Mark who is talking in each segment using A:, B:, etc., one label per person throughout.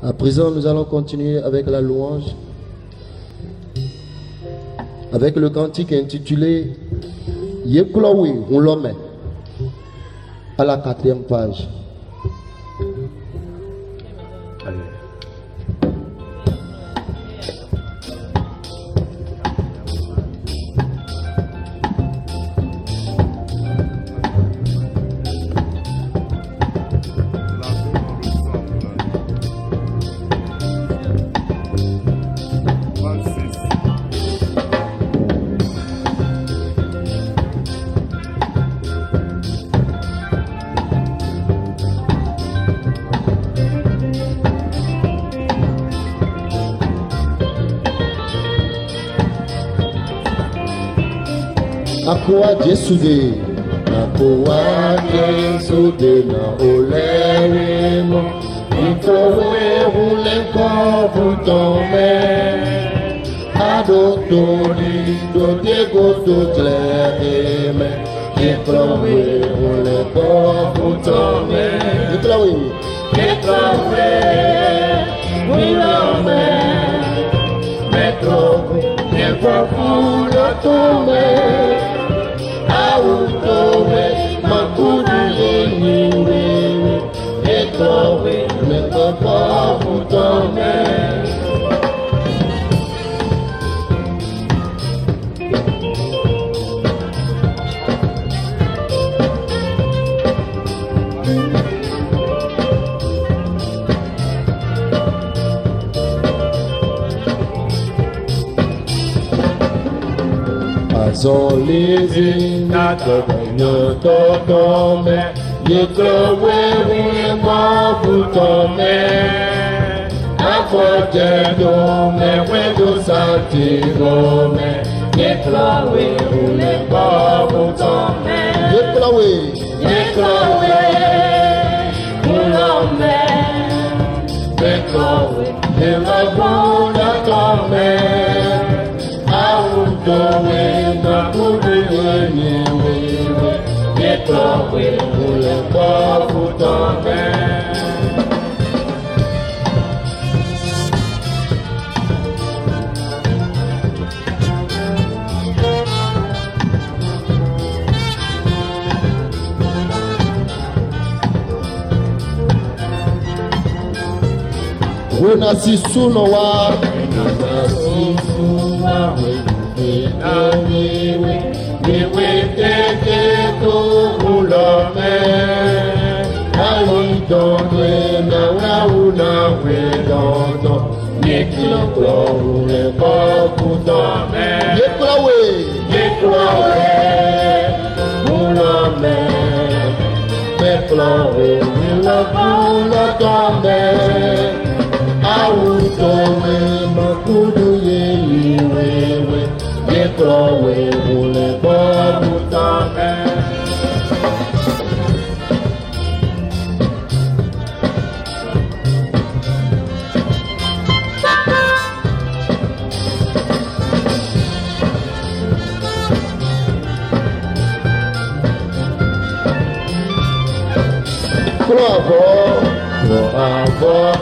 A: À présent, nous allons continuer avec la louange, avec le cantique intitulé Yeklowi Oulome, à la 4e page. Akwa Jesude, Akwa Jesude na oleremo, Itowe Ulenko Vutome, Adotori Dodego Dotleme, Itowe Ulenko Vutome, Itowe Ulome, Metrowe, Nepopulotome. Autowe, makudu yeniwe, etowe, mekopa utome. Azolizi na tobenyo totome, Yeklowe ulemba futome, Afojedome wedo santirome, Yeklowe ulemba futome, Yeklowe ulome, Yeklowe ulemba futome. Autowe makudu yeniwe, Yeklowe ulemba futome. Wena sisuno wa Niwe tete to ulome, Alidonwe na wauna wedono, Yeklowe ulemba futome. Yeklowe ulome, Yeklowe ulemba futome. Autowe makudu yeniwe, Yeklowe ulemba futome.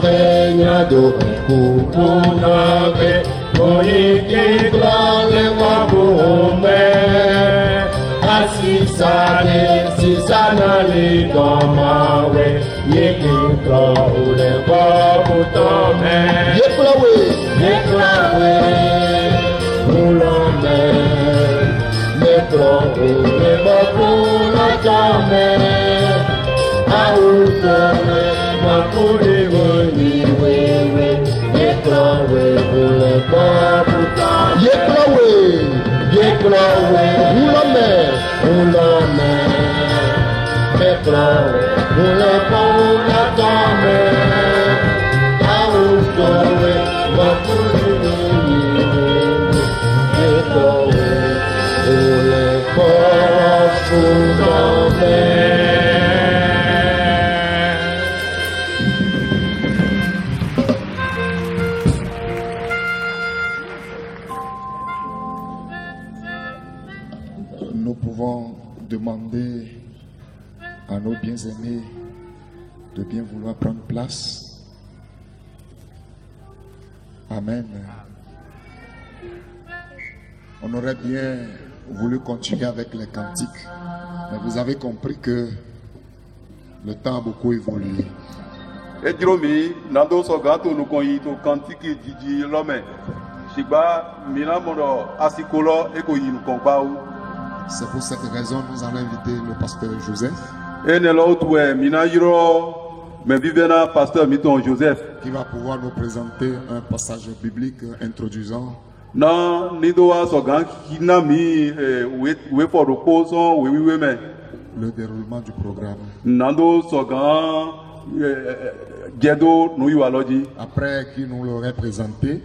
A: Regnado Kukunave, Oike Glale Wabume, Asisane, Sisanale Domawe, Yeklowe ulemba futome. Yeklowe ulome, Yeklowe ulemba futome. Autowe makudu yeniwe, Yeklowe ulemba futome. Yeklowe ulome, Yeklowe ulemba futome. Autowe makudu yeniwe, Yeklowe ulemba futome.
B: Nous pouvons demander à nos bien-aimés de bien vouloir prendre place Amen. On aurait bien voulu continuer avec les cantiques, mais vous avez compris que le temps a beaucoup évolué.
C: Edromi, Nando Sogato, nous connaissons cantique Didi Lomé. Shiba, Minamono, Asikolo, Ekoyi, nous connaissons.
B: C'est pour cette raison que nous allons inviter le pasteur Joseph.
C: Et l'autre, Minajiro, mais vivena pasteur Miton Joseph.
B: Qui va pouvoir nous présenter un passage biblique introduisant.
C: Non, Nidoa Sogan, Kinami, Wefodokoson, Wewiweme.
B: Le déroulement du programme.
C: Nando Sogan, Gedo, Nuyualoji.
B: Après qu'il nous l'aurait présenté,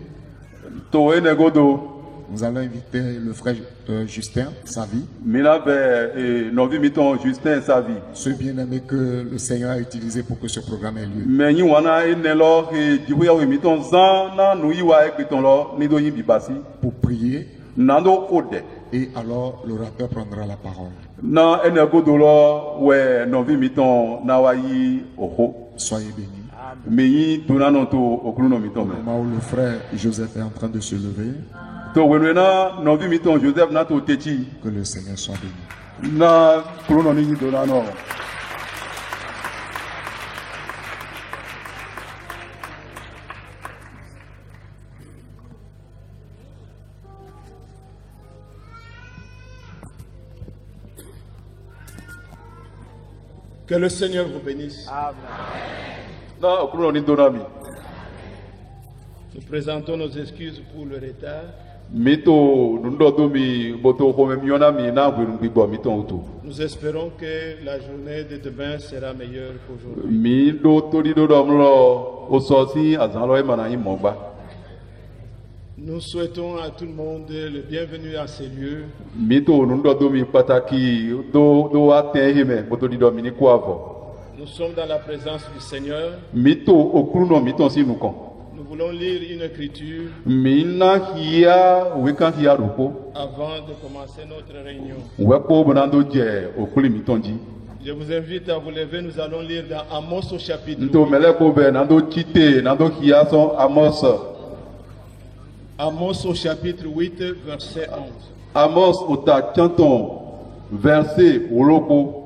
C: Toe Negodo.
B: nous allons inviter le frère Justin, sa vie.
C: Minabe, Novi Miton Justin, sa vie.
B: Ce bien-aimé que le Seigneur a utilisé pour que ce programme ait lieu.
C: Mais nous avons Miton Zana, Nuyiwa, Ekbitonlo, Nidoyi Bibasi.
B: Pour prier.
C: Nando Kode.
B: Et alors l'orateur prendra la parole.
C: Na Enegodolo, ouais, Novi Miton, Nawayi, Oho.
B: Soyez bénis.
C: Mais Donanonto, Okruno Miton.
B: Au moment où le frère Joseph est en train de se lever,
C: Novi Miton Joseph Nato Techi.
B: que le Seigneur soit béni.
C: Na Kruno Nini Donano.
A: Que le Seigneur vous bénisse.
C: Na Okruno Nini Donami.
A: Nous présentons nos excuses pour le retard.
C: Mito Nundodomi Boto Homemionami na Wirubibo Miton Utu.
A: Nous espérons que la journée de demain sera meilleure qu'aujourd'hui.
C: Mido Torido Domlo Ososi Azalo Emanaï Mogba.
A: Nous souhaitons à tout le monde le bienvenu à ces lieux.
C: Mito Nundodomi Pataki Do Atehime Botori Domini Quavo.
A: Nous sommes dans la présence du Seigneur.
C: Mito Okruno Miton Sinukon.
A: Nous voulons lire une écriture
C: Mina Hia Weka Hia Rupo.
A: avant de commencer notre réunion.
C: Weko Bonando Je Okuli Mitonji.
A: Je vous invite à vous lever. Nous allons lire dans Amos au chapitre
C: Nto
A: 8.
C: Meleko Be Nando Chite Nando Hia Son Amos.
A: Amos au chapitre 8, verset 11.
C: Amos Ota Chanton verset Oloko.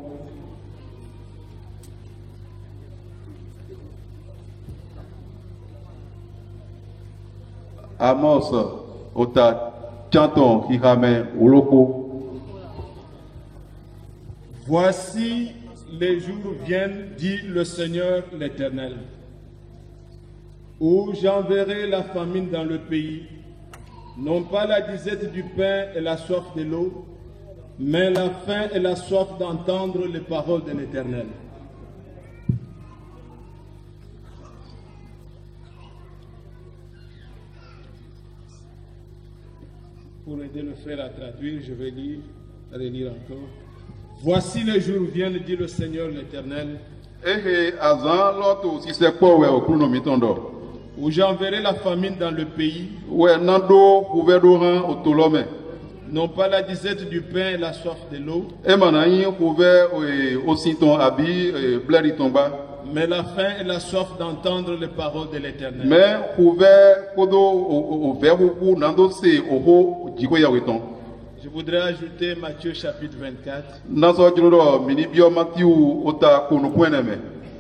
C: Amos Ota Chanton Hihame Oloko.
A: Voici les jours viennent, dit le Seigneur l'Éternel, où j'enverrai la famine dans le pays, non pas la disette du pain et la soif de l'eau, mais la faim et la soif d'entendre les paroles de l'Éternel. Pour aider le frère à traduire, je vais relire encore. Voici les jours viennent, dit le Seigneur l'Éternel,
C: Ehe Azan Loto Sisekpo Okruno Mitondo.
A: où j'enverrai la famine dans le pays,
C: Ouais Nando Kouvedoran Otolome.
A: non pas la disette du pain et la soif de l'eau,
C: Emanaï Kouve Osinton Abi Bleritomba.
A: mais la faim et la soif d'entendre les paroles de l'Éternel.
C: Mais Kouve Kodo Overuku Nando Se Oho Jikoyawiton.
A: Je voudrais ajouter Matthieu chapitre 24,
C: Naso Jiro Minibio Matthew Ota Konukweneme.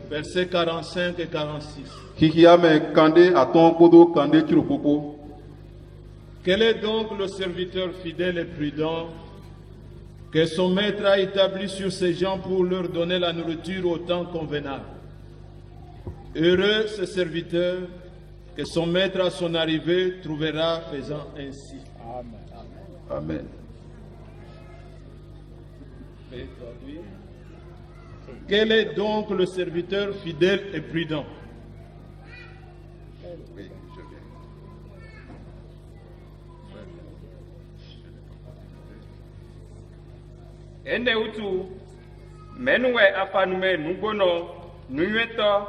A: versets 45 et 46.
C: Kikiame Kande Aton Kodo Kande Chirokoko.
A: Quel est donc le serviteur fidèle et prudent que son maître a établi sur ses gens pour leur donner la nourriture au temps convenable? Heureux ce serviteur que son maître à son arrivée trouvera faisant ainsi.
C: Amen.
A: Quel est donc le serviteur fidèle et prudent?
C: Oui, je viens.
D: Ene utu menwe afanume nugono nuyweto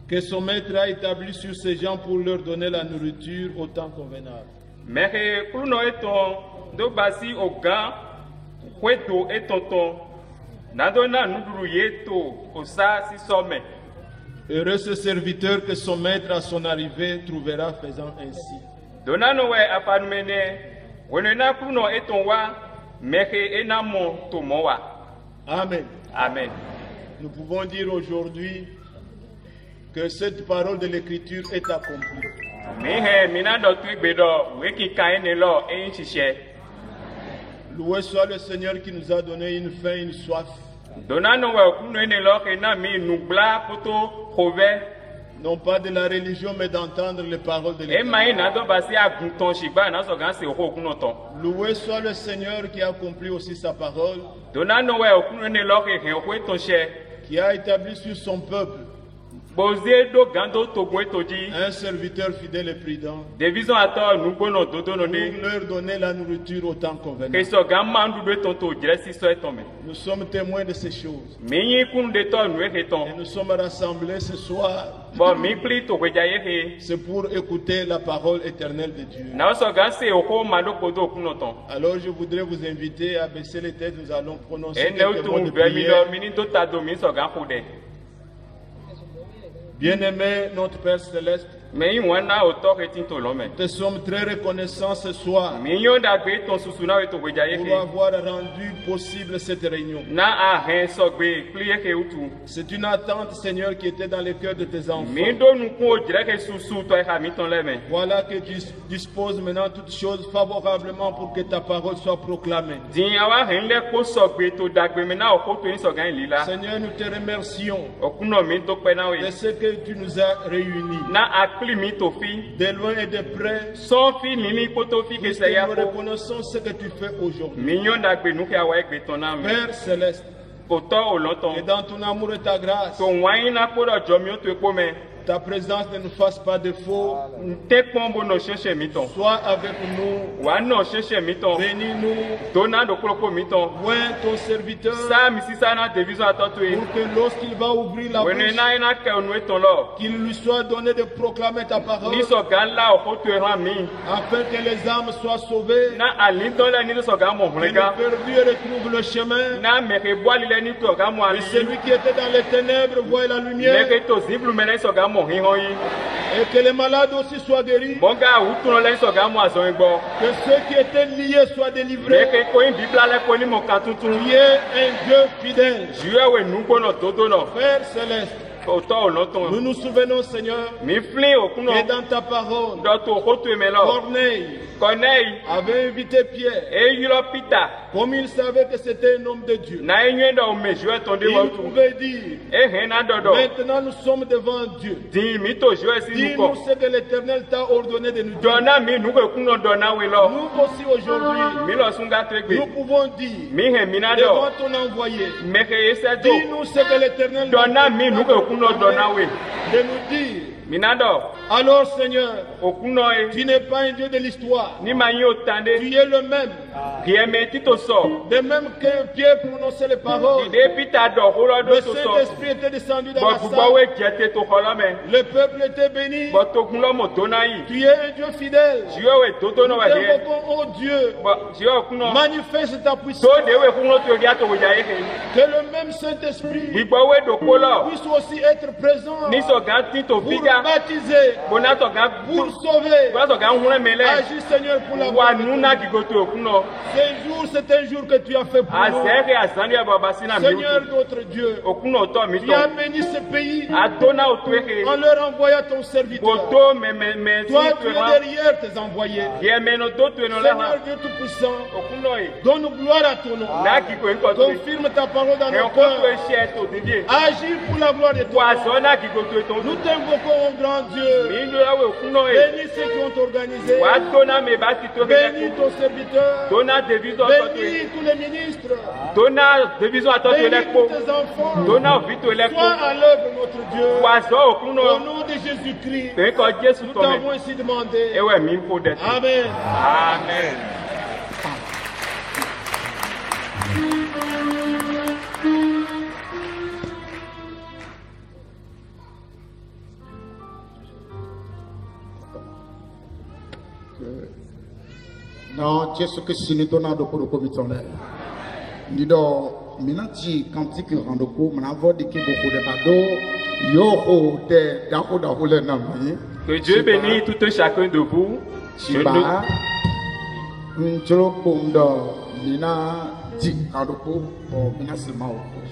A: Que son maître a établi sur ses gens pour leur donner la nourriture au temps convenable.
D: mehe kruno eton do basi oga kweto etoton nadona nuduru yeto osa sisome
A: Heureux ce serviteur que son maître à son arrivée trouvera faisant ainsi.
D: Donano we afanumene, wenena kuno etonwa, mehe enamo tomowa.
A: Amen.
D: Amen.
A: Nous pouvons dire aujourd'hui que cette parole de l'Écriture est accomplie.
D: Mihe minado tuigbedo, weki kaenelo einchishe.
A: Loué soit le Seigneur qui nous a donné une faim, une soif.
D: Donano we kuno enelo kena mi nubla poto hove.
A: Non pas de la religion, mais d'entendre les paroles de l'Écriture. Loué soit le Seigneur qui a accompli aussi sa parole, qui a établi sur son peuple un serviteur fidèle et prudent pour leur donner la nourriture au temps convenant. Nous sommes témoins de ces choses. Et nous sommes rassemblés ce soir. C'est pour écouter la parole éternelle de Dieu. Alors je voudrais vous inviter à baisser les têtes. Nous allons prononcer quelques mots de prière. Bien-aimé notre Père Céleste, nous te sommes très reconnaissants ce soir pour avoir rendu possible cette réunion. C'est une attente, Seigneur, qui était dans le cœur de tes enfants. Voilà que tu disposes maintenant toutes choses favorablement pour que ta parole soit proclamée. Seigneur, nous te remercions de ce que tu nous as réunis. De loin et de près, nous reconnaissons ce que tu fais aujourd'hui. Père Céleste, et dans ton amour et ta grâce, ta présence ne nous fasse pas défaut. Sois avec nous. Bénis-nous. Oins ton serviteur. Pour que lorsqu'il va ouvrir la bouche, qu'il lui soit donné de proclamer ta parole. Afin que les âmes soient sauvées. Que les perdus retrouvent le chemin. Et celui qui était dans les ténèbres voit la lumière. Et que les malades aussi soient guéris. Que ceux qui étaient liés soient délivrés. Tu es un Dieu fidèle. Père Céleste, nous nous souvenons, Seigneur, que dans ta parole, Corneille avait invité Pierre. Comme il savait que c'était un homme de Dieu, il pouvait dire: maintenant nous sommes devant Dieu. Dis-nous ce que l'Éternel t'a ordonné de nous dire. Nous aussi aujourd'hui, nous pouvons dire devant ton envoyé: dis-nous ce que l'Éternel t'a ordonné de nous dire. Alors Seigneur, tu n'es pas un Dieu de l'histoire. Tu es le même. De même que Pierre prononçait les paroles, le Saint-Esprit était descendu dans la salle. Le peuple était béni. Tu es un Dieu fidèle. Nous t'invoquons, oh Dieu, manifeste ta puissance. Que le même Saint-Esprit puisse aussi être présent pour baptiser, pour sauver. Agis Seigneur pour la gloire de Dieu. Ce jour, c'est un jour que tu as fait pour nous. Seigneur notre Dieu, tu as béni ce pays en leur envoyant ton serviteur. Toi, tu es derrière tes envoyés. Seigneur Dieu Tout-Puissant, donne gloire à ton nom. Confirme ta parole dans nos cœurs. Agis pour la gloire de ton nom. Nous t'invoquons, oh grand Dieu. Bénis ceux qui ont organisé. Bénis ton serviteur. Bénis tous les ministres. Bénis tous tes enfants. Sois à l'œuvre, notre Dieu. Au nom de Jésus-Christ, nous t'avons ainsi demandé. Amen.
D: Amen.
E: Non, Jésus que si nous donnons de pour commissionnaire. Nous disons, maintenant, quand tu rentres au cours, maintenant, vous dites que beaucoup de bateaux.
A: Que Dieu bénisse tout un chacun de vous.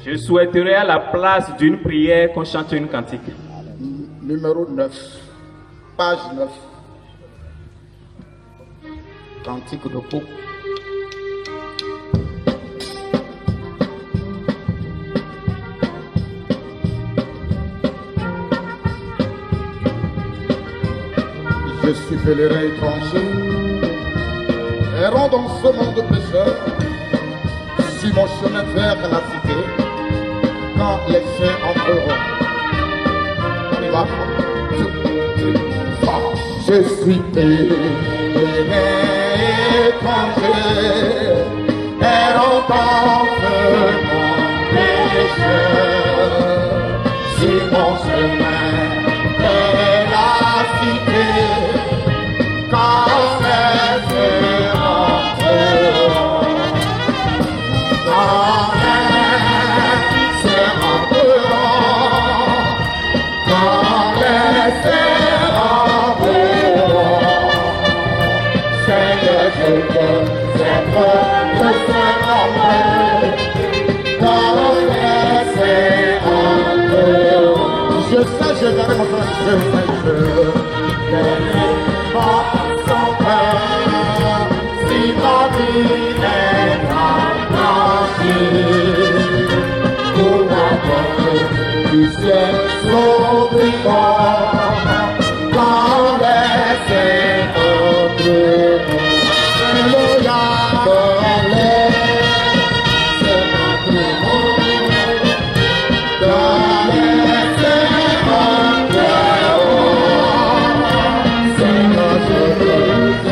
A: Je souhaiterais à la place d'une prière qu'on chante une cantique.
E: Numéro 9, page 9. Cantique de Pau. Je suis pèlerin étranger, errant dans ce monde pécheur, sur mon chemin vers la cité, quand les saints entreront. On y va. Je suis pèlerin étranger, errant dans ce monde pécheur, sur mon chemin vers la cité. Quand les saints entreront, quand les saints entreront, quand les saints entreront, Seigneur, je veux être le Saint entré, quand les saints entreront. Je sais, je verrai mon frère, je verrai pas son cœur, si ma vie est blanchie, pour la porte du ciel s'ouvrira, quand les saints entreront. Alléluia, quand les saints entreront, quand les saints entreront, Seigneur, je veux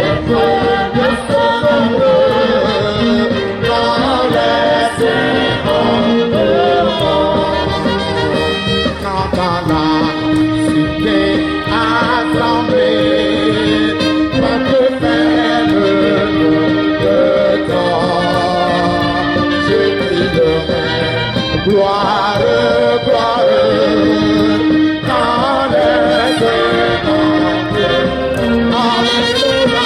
E: être de ce monde, quand les saints entreront, quand à la cité assemblée, peuple faible de temps, je crierai gloire, gloire, quand les saints entreront. Alléluia.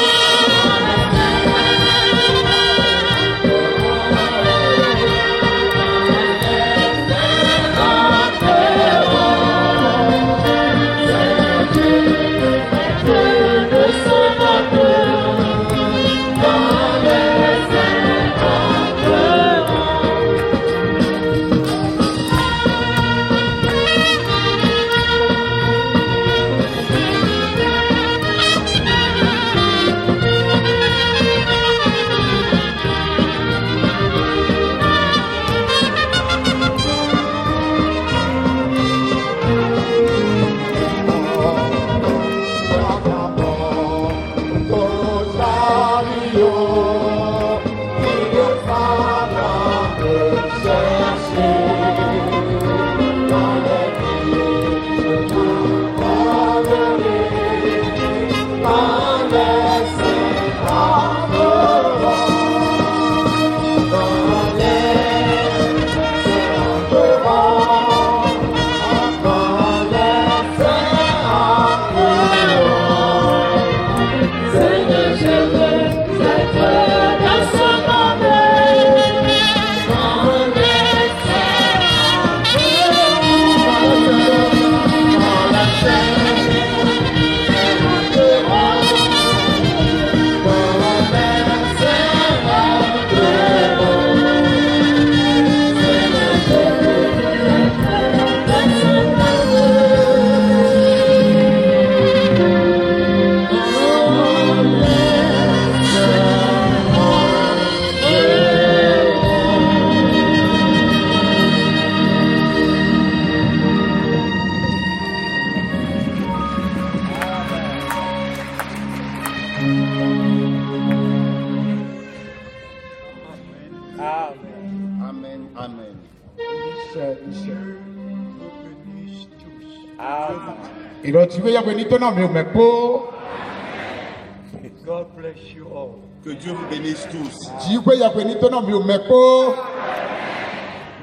F: God bless you all.
G: Que Dieu vous bénisse tous.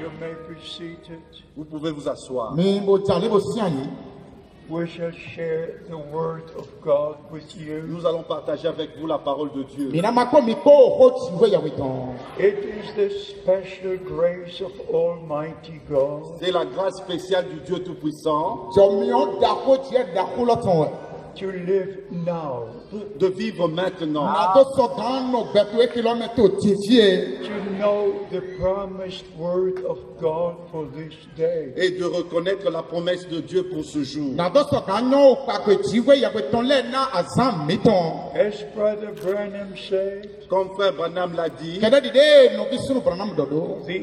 F: Your Merry Christmas. seated.
E: Vous pouvez vous asseoir.
F: We shall share the word of God with you.
E: Nous allons partager avec vous la parole de Dieu.
F: It is the special grace of Almighty God
E: C'est la grâce spéciale du Dieu Tout-Puissant
F: to live now,
E: de vivre maintenant,
F: to know the promised word of God for this day.
E: et de reconnaître la promesse de Dieu pour ce jour.
F: As Brother Branham said,
E: Comme Frère Branham l'a dit,
F: the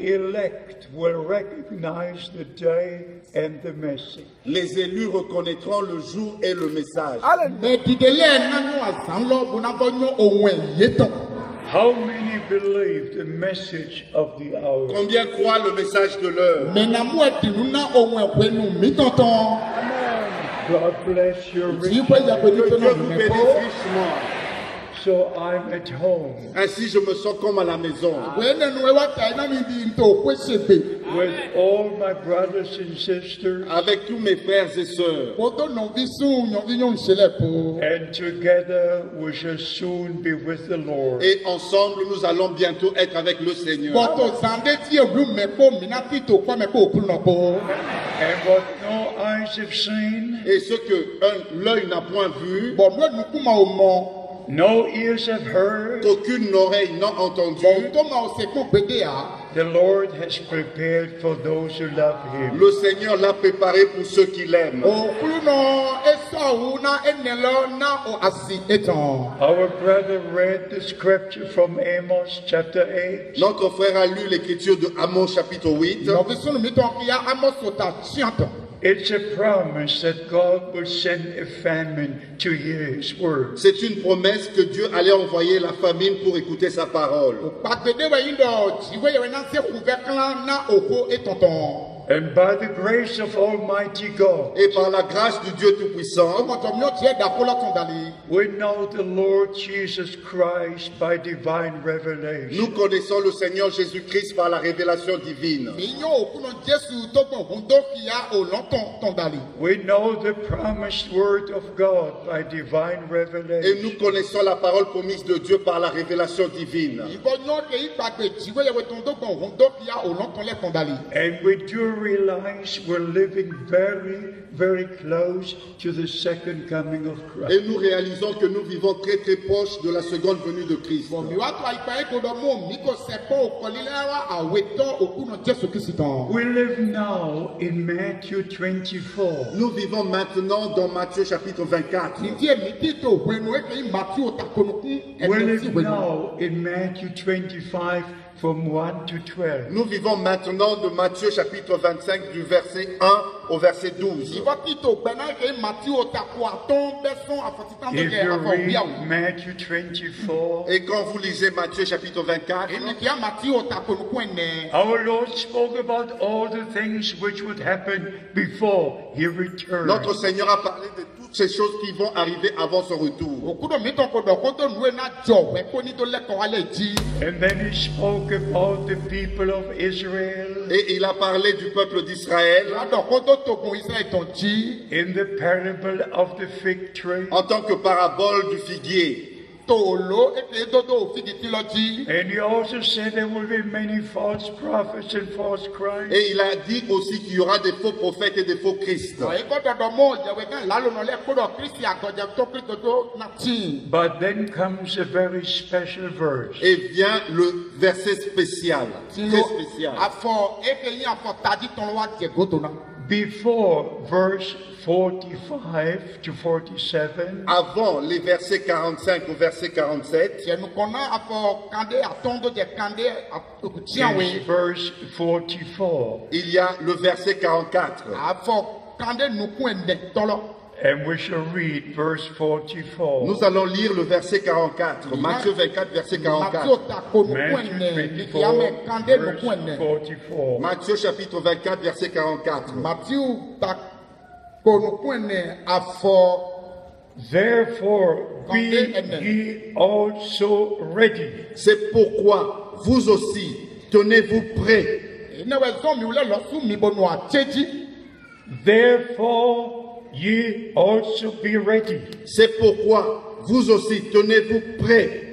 F: elect will recognize the day and the message.
E: les élus reconnaîtront le jour et le message.
F: How many believe the message of the hour?
E: Combien croient le message de l'heure?
F: God bless you.
E: Que Dieu vous bénisse richement.
F: So I'm at home
E: Ainsi, je me sens comme à la maison.
F: with all my brothers and sisters,
E: Avec tous mes frères et sœurs.
F: and together we shall soon be with the Lord.
E: Et ensemble, nous allons bientôt être avec le Seigneur.
F: And what no eyes have seen,
E: Et ce que l'œil n'a point vu,
F: no ears have heard,
E: qu'aucune oreille n'a entendu,
F: the Lord has prepared for those who love Him.
E: le Seigneur l'a préparé pour ceux qui l'aiment.
F: Our brother read the scripture from Amos chapter 8.
E: Notre frère a lu l'écriture de Amos chapitre 8.
F: It's a promise that God will send a famine to hear His word.
E: C'est une promesse que Dieu allait envoyer la famine pour écouter sa parole.
F: And by the grace of Almighty God,
E: Et par la grâce du Dieu Tout-Puissant,
F: we know the Lord Jesus Christ by divine revelation.
E: nous connaissons le Seigneur Jésus-Christ par la révélation divine.
F: We know the promised word of God by divine
E: Et nous
F: revelation.
E: connaissons la parole promise de Dieu par la révélation divine.
F: And we do realize we're living very, very close to the second coming of Christ.
E: Et nous réalisons que nous vivons très très proche de la seconde venue de Christ.
F: We live now in Matthew 24.
E: Nous vivons maintenant dans Matthieu chapitre 24.
F: We live now in Matthew 25 from 1 to 12.
E: Nous vivons maintenant de Matthieu chapitre 25 du verset 1 au verset 12.
F: If you read Matthew 24,
E: Et quand vous lisez Matthieu chapitre 24,
F: our Lord spoke about all the things which would happen before He returned.
E: notre Seigneur a parlé de toutes ces choses qui vont arriver avant son retour.
F: And then He spoke about the people of Israel
E: Et il a parlé du peuple d'Israël
F: in the parable of the fig tree.
E: en tant que parabole du figuier.
F: And He also said there will be many false prophets and false Christs.
E: Et il a dit aussi qu'il y aura des faux prophètes et des faux Christ.
F: But then comes a very special verse.
E: Et vient le verset spécial. Très spécial.
F: Before verse 45 to 47,
E: Avant les versets 45 au verset 47,
F: in verse 44,
E: il y a le verset 44.
F: and we shall read verse 44.
E: Nous allons lire le verset 44. Matthieu 24, verset 44.
F: Matthew 24, verse 44.
E: Matthieu chapitre 24, verset 44.
F: Therefore, be ye also ready,
E: C'est pourquoi vous aussi, tenez-vous prêts,
F: Therefore, ye also be ready.
E: C'est pourquoi vous aussi tenez-vous prêts.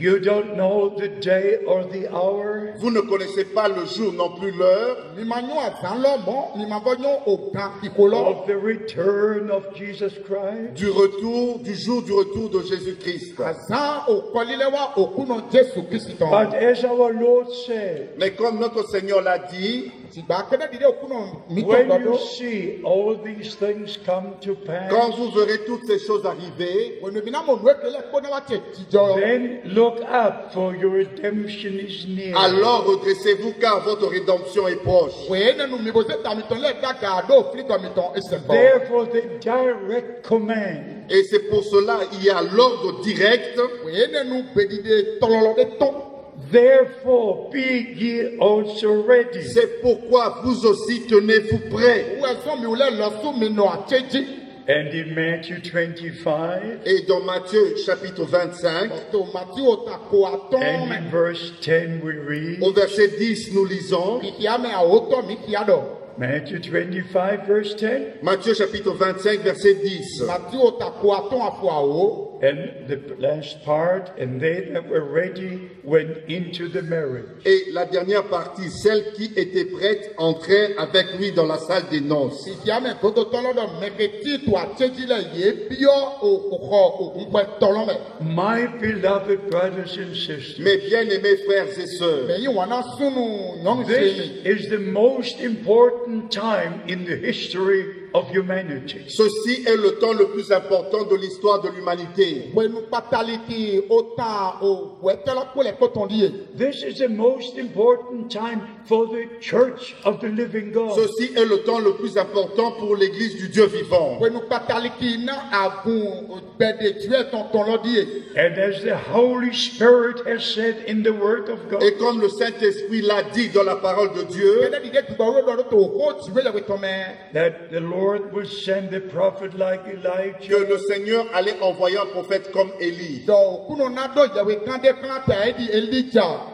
F: You don't know the day or the hour.
E: Vous ne connaissez pas le jour non plus l'heure
F: Of the return of Jesus Christ.
E: du jour du retour de Jésus-Christ.
F: But as our Lord said,
E: Mais comme notre Seigneur l'a dit,
F: when you see all these things come to pass,
E: quand vous verrez toutes ces choses arriver,
F: then look up, for your redemption is near.
E: alors redressez-vous car votre rédemption est proche.
F: Therefore, the direct command
E: Et c'est pour cela il y a l'ordre direct.
F: Therefore, be ye also ready.
E: C'est pourquoi vous aussi tenez-vous prêts.
F: And in Matthew 25,
E: Et dans Matthieu chapitre 25,
F: and in verse 10, we read,
E: au verset 10, nous lisons,
F: Matthew 25, verse 10,
E: Matthieu chapitre 25, verset 10.
F: and the last part, and they that were ready went into the marriage.
E: Et la dernière partie, celles qui étaient prêtes entraient avec lui dans la salle des noces.
F: My beloved brothers and sisters,
E: Mes bien-aimés frères et sœurs,
F: this is the most important time in the history of humanity.
E: ceci est le temps le plus important de l'histoire de l'humanité.
F: This is the most important time for the church of the living God.
E: Ceci est le temps le plus important pour l'Église du Dieu vivant.
F: And as the Holy Spirit has said in the Word of God,
E: Et comme le Saint-Esprit l'a dit dans la parole de Dieu,
F: that the Lord will send a prophet like
E: que
F: Elijah.
E: le Seigneur allait envoyer un prophète comme Élie.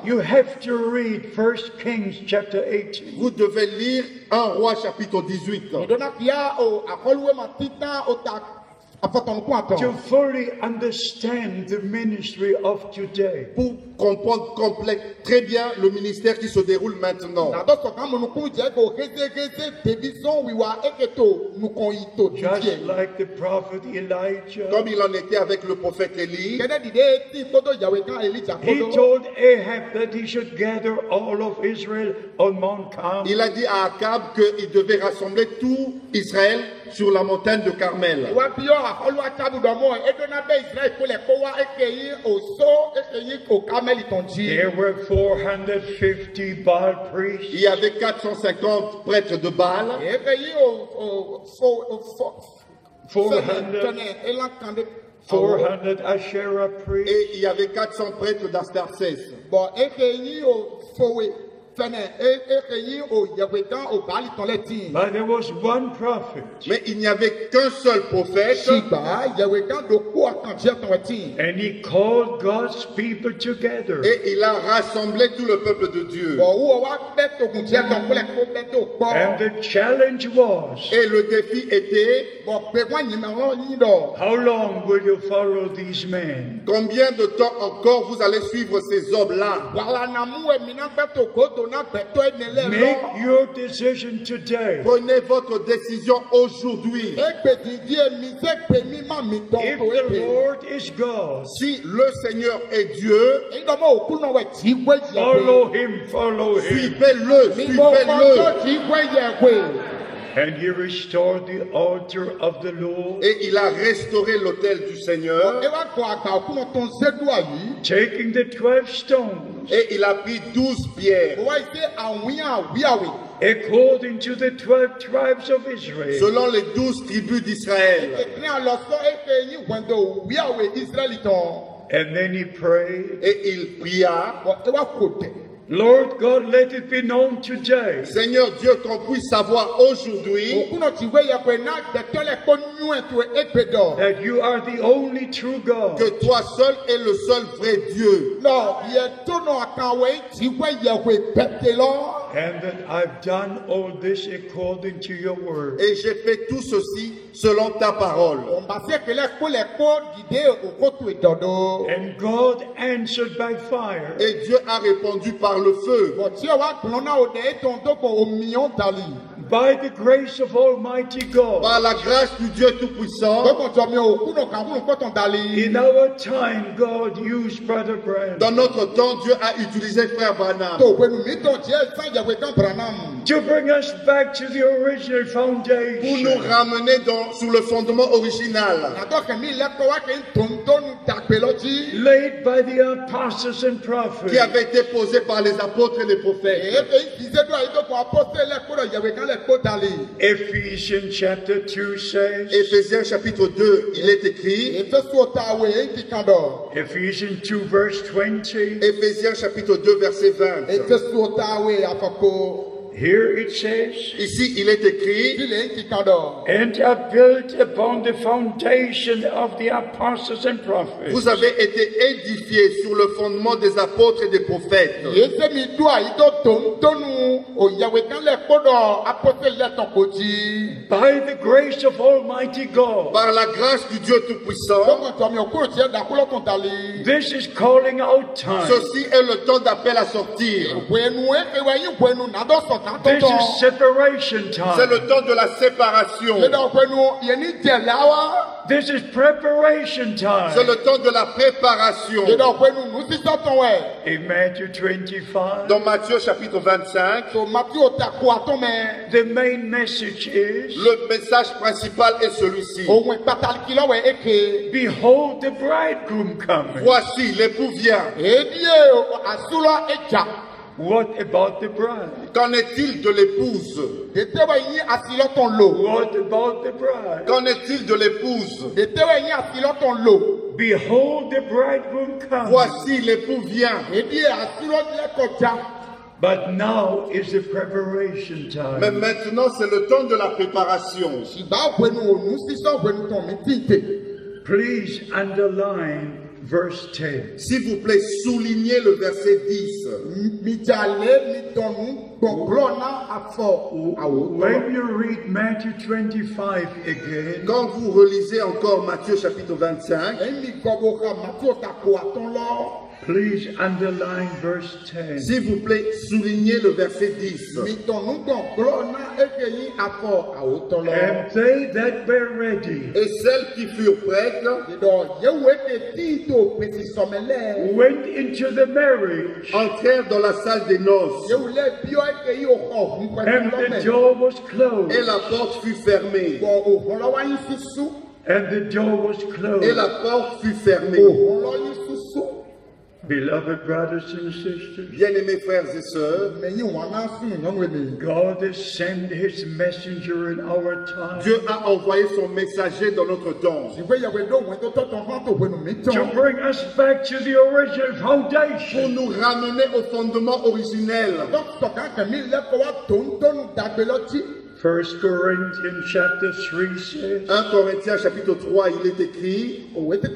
F: You have to read 1 Kings chapter 18.
E: Vous devez lire 1 Roi chapitre 18
F: to fully understand the ministry of today.
E: pour comprendre très bien le ministère qui se déroule maintenant.
F: Just like the prophet Elijah,
E: Comme il en était avec le prophète Élie,
F: he told Ahab that he should gather all of Israel on Mount Carmel.
E: il a dit à Akab qu'il devait rassembler tout Israël sur la montagne de Carmel.
F: There were 450 Baal priests.
E: Il y avait 450 prêtres de Baal,
F: 400 Asherah priests.
E: et il y avait 400 prêtres d'Astartés.
F: But there was one prophet,
E: Mais il n'y avait qu'un seul prophète,
F: and he called God's people together.
E: et il a rassemblé tout le peuple de Dieu.
F: And the challenge was,
E: Et le défi était,
F: how long will you follow these men?
E: combien de temps encore vous allez suivre ces hommes-là?
F: Make your decision today.
E: Prenez votre décision aujourd'hui.
F: If the Lord is God,
E: Si le Seigneur est Dieu,
F: follow him, follow him.
E: suivez-le, suivez-le.
F: And he restored the altar of the Lord,
E: Et il a restauré l'autel du Seigneur,
F: taking the 12 stones
E: et il a pris 12 pierres,
F: according to the 12 tribes of Israel.
E: selon les 12 tribus d'Israël.
F: And then he prayed,
E: Et il pria,
F: Lord God, let it be known today
B: Seigneur Dieu, qu'on puisse savoir aujourd'hui
F: that you are the only true God.
B: que toi seul es le seul vrai Dieu.
F: And that I've done all this according to your word.
B: Et j'ai fait tout ceci selon ta parole.
F: And God answered by fire.
B: Et Dieu a répondu par le feu.
F: By the grace of Almighty God.
B: Par la grâce du Dieu Tout-Puissant.
F: In our time, God used Brother Branham.
B: Dans notre temps, Dieu a utilisé Frère Branham.
F: To bring us back to the original
B: Pour nous
F: foundation.
B: ramener sur le fondement original.
F: Laid by the apostles and prophets.
B: Qui avait été posé par les apôtres et les prophètes.
F: Ephesians chapter 2 says.
B: Éphésiens chapitre 2, il est écrit.
F: Ephesians 2 verse 20.
B: Éphésiens chapitre 2 verset 20.
F: Here it says.
B: Ici il est écrit.
F: And are built upon the foundation of the apostles and prophets.
B: Vous avez été édifiés sur le fondement des apôtres et des prophètes.
F: By the grace of Almighty God.
B: Par la grâce du Dieu Tout-Puissant.
F: This is calling out time.
B: Ceci est le temps d'appel à sortir.
F: This is separation
B: C'est
F: time.
B: le temps de la séparation.
F: This is preparation time.
B: C'est le temps de la préparation.
F: In Matthew 25,
B: Dans Matthieu chapitre 25,
F: the main message is,
B: le message principal est celui-ci.
F: behold the bridegroom coming.
B: Voici, l'époux vient.
F: What about the bride?
B: Qu'en est-il de l'épouse?
F: What about the bride?
B: Qu'en est-il de l'épouse?
F: Behold the bridegroom coming.
B: Voici, l'époux vient.
F: But now is the preparation
B: Mais
F: time.
B: maintenant, c'est le temps de la préparation.
F: Please underline verse 10.
B: S'il vous plaît, soulignez le verset 10.
F: When you read Matthew 25 again,
B: Quand vous relisez encore Matthieu chapitre 25,
F: please underline verse 10.
B: s'il vous plaît, soulignez le verset 10.
F: And they that were ready
B: Et celles qui furent prêtes
F: went into the marriage,
B: entrèrent dans la salle des noces,
F: and the door was closed.
B: et la porte fut fermée.
F: And the door was
B: Et
F: closed.
B: la porte fut fermée.
F: Beloved brothers and sisters,
B: Bien-aimés frères et sœurs,
F: God has sent His messenger in our time
B: Dieu a envoyé son messager dans notre temps
F: to bring us back to the original
B: pour
F: foundation.
B: nous ramener au fondement originel.
F: 1 Corinthians chapter 3 says,
B: 1 Corinthiens chapitre 3, il est écrit,
F: the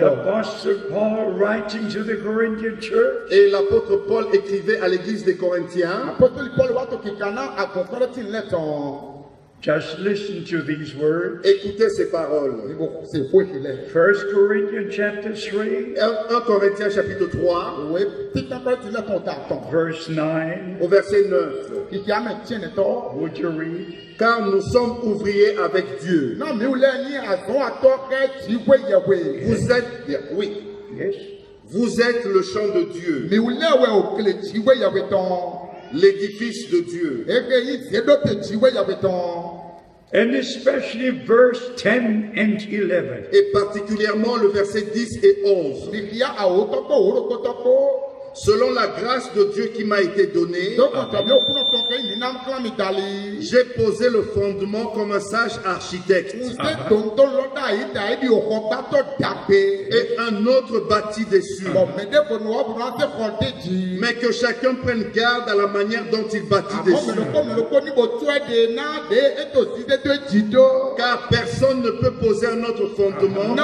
F: Apostle Paul writing to the Corinthian church,
B: et l'apôtre Paul écrivait à l'église des Corinthiens.
F: just listen to these words.
B: Écoutez ces paroles.
F: 1 Corinthians chapter 3,
B: 1 Corinthiens chapitre 3,
F: verse 9.
B: au verset 9.
F: Would you read?
B: Car nous sommes ouvriers avec Dieu. Vous êtes, oui,
F: Yes.
B: vous êtes le champ de Dieu, l'édifice de Dieu.
F: And especially verse 10 and 11.
B: Et particulièrement le verset 10 et 11. Selon la grâce de Dieu qui m'a été donnée, J'ai posé le fondement comme un sage architecte. Et un autre bâtit dessus. Mais que chacun prenne garde à la manière dont il bâtit dessus. Car personne ne peut poser un autre fondement que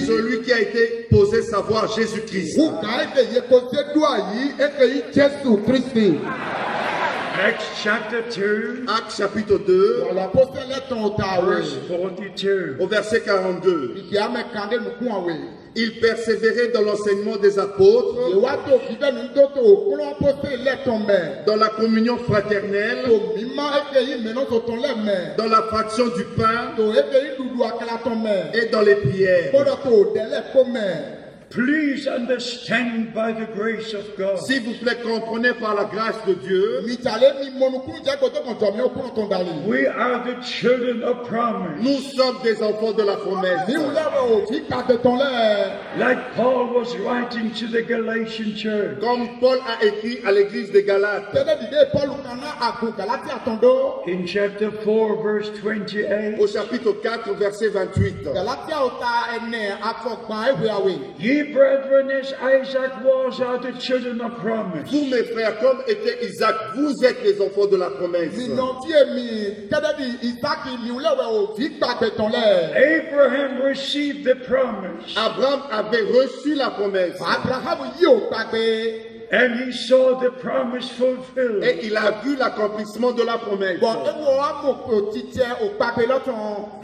B: celui qui a été posé, savoir Jésus-Christ.
F: Acts chapter 2,
B: Actes chapitre 2,
F: verse 42.
B: au verset 42. Il persévérait dans l'enseignement des apôtres, dans la communion fraternelle, dans la fraction du pain et dans les prières.
F: Please understand by the grace of God.
B: S'il vous plaît, comprenez par la grâce de Dieu,
F: We are the children of promise.
B: nous sommes des enfants de la promesse.
F: Like Paul was writing to the Galatian church.
B: Comme Paul a écrit à l'église des Galates,
F: In chapter 4, verse 28.
B: au chapitre 4, verset 28.
F: Ye brethren, as Isaac was, are the children of promise.
B: Vous, mes frères, comme était Isaac, vous êtes les enfants de la promesse.
F: Abraham received the promise,
B: Abraham avait reçu la promesse
F: and he saw the promise fulfilled.
B: et il a vu l'accomplissement de la promesse.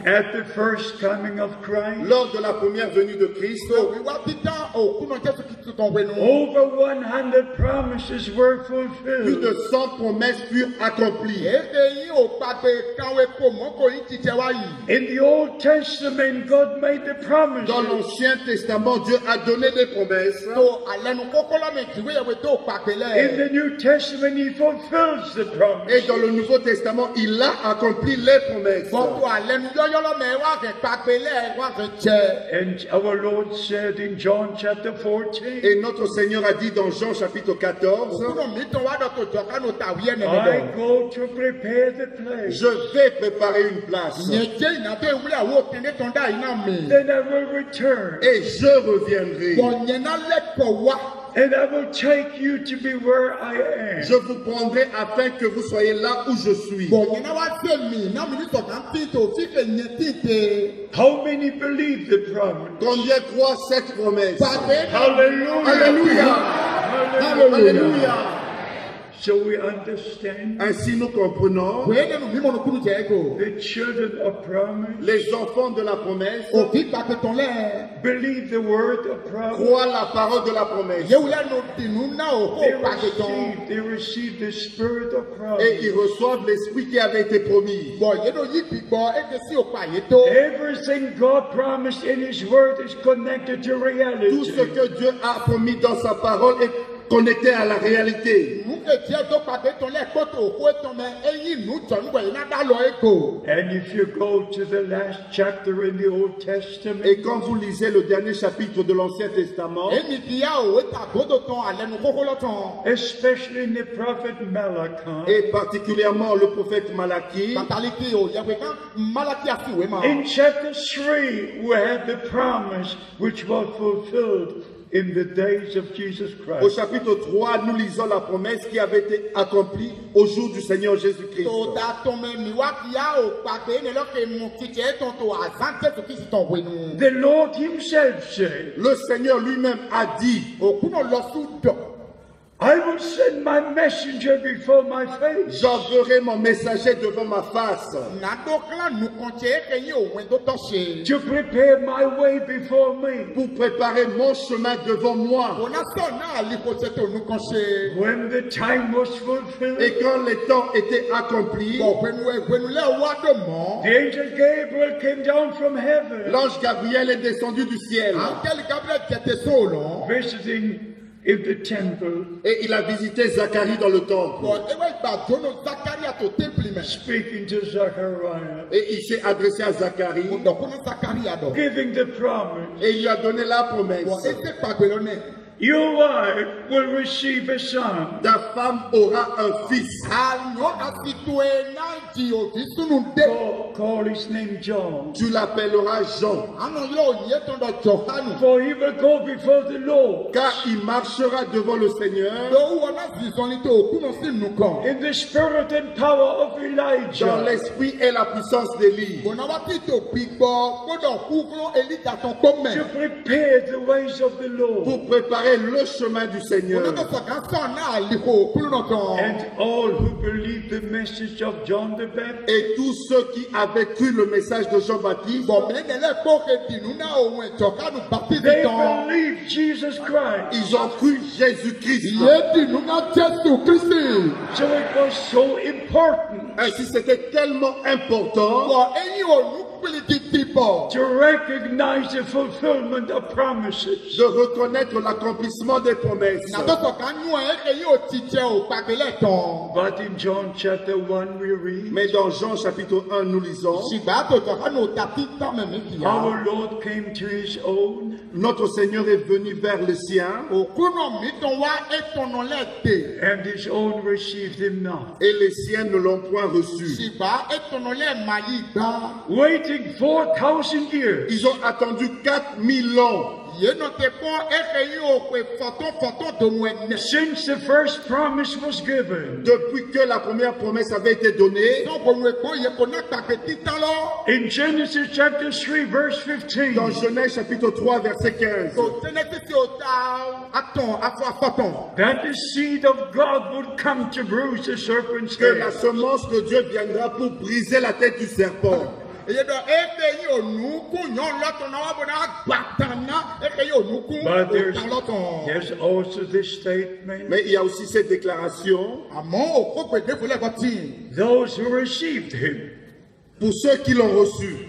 F: At the first coming of Christ,
B: Lors de la première venue de Christ,
F: over 100 promises were
B: plus
F: fulfilled.
B: de 100 promesses furent accomplies.
F: In the Old Testament, God made the promise.
B: Dans l'Ancien Testament, Dieu a donné des promesses.
F: In the New Testament, He fulfills the
B: Et
F: promise.
B: dans le Nouveau Testament, il a accompli les promesses.
F: And our Lord said in John chapter 14,
B: Et notre Seigneur a dit dans Jean chapitre 14,
F: I go to prepare the place.
B: je vais préparer une place
F: Then I will return,
B: et je reviendrai.
F: and I will take you to be where I am.
B: Je vous prendrai afin que vous soyez là où je suis.
F: How many believe the promise?
B: Combien croient cette promesse?
F: Hallelujah.
B: Alléluia! Alléluia!
F: So we understand
B: Ainsi nous comprenons,
F: the children of promise
B: les enfants de la promesse
F: believe the word of promise.
B: croient la parole de la promesse
F: They receive the spirit of
B: et
F: promise.
B: ils reçoivent l'esprit qui avait été promis.
F: Everything God promised in His word is connected to
B: Tout
F: reality.
B: ce que Dieu a promis dans sa parole est connecté à la réalité.
F: And if you go to the last chapter in the Old Testament,
B: Et quand vous lisez le dernier chapitre de l'Ancien Testament,
F: especially in the prophet Malachi,
B: et particulièrement le prophète Malachie,
F: in chapter 3, we have the promise which was fulfilled in the days of Jesus
B: au
F: Christ.
B: chapitre 3, nous lisons la promesse qui avait été accomplie au jour du Seigneur Jésus-Christ.
F: The Lord Himself said,
B: Le Seigneur lui-même a dit,
F: I will send my messenger before my face.
B: j'enverrai mon messager devant ma face
F: To prepare my way before me.
B: pour préparer mon chemin devant moi.
F: When the time was fulfilled,
B: Et quand les temps étaient accomplis,
F: the angel Gabriel came down from heaven,
B: l'ange Gabriel est descendu du ciel
F: visiting in the temple,
B: et il a visité Zacharie dans le temple.
F: speaking to Zachariah,
B: Et il s'est adressé à Zacharie
F: giving the promise.
B: et il lui a donné la promesse.
F: Your wife will receive a son.
B: Ta femme aura un fils.
F: Call his name John.
B: Tu l'appelleras Jean.
F: For he will go before the Lord.
B: Car il marchera devant le Seigneur.
F: In the spirit and power of
B: Dans
F: Elijah.
B: l'esprit et la puissance d'Élie.
F: To prepare the ways of the Lord.
B: Pour préparer le chemin du Seigneur.
F: And all who believe the message of John the Baptist.
B: Et tous ceux qui avaient cru le message de Jean-Baptiste.
F: They believe Jesus Christ.
B: Ils ont cru Jésus-Christ.
F: So it was so important
B: Ainsi, c'était tellement important
F: to recognize the fulfillment of promises.
B: de reconnaître l'accomplissement des promesses.
F: But in John chapter 1 we read,
B: Mais dans Jean chapitre 1, nous lisons,
F: our Lord came to his own,
B: notre Seigneur est venu vers les siens
F: and his own received him not.
B: et les siens ne l'ont point reçu.
F: Waiting 4,000 years,
B: Ils ont attendu 4000 ans
F: since the first promise was given.
B: depuis que la première promesse avait été donnée.
F: In Genesis chapter 3 verse 15,
B: Dans Genèse chapitre 3 verset 15.
F: that the seed of God would come to bruise the serpent's
B: Que la
F: head.
B: semence de Dieu viendra pour briser la tête du serpent.
F: But there's also this statement,
B: Mais il y a aussi cette déclaration.
F: those who received him,
B: Pour ceux qui l'ont reçu,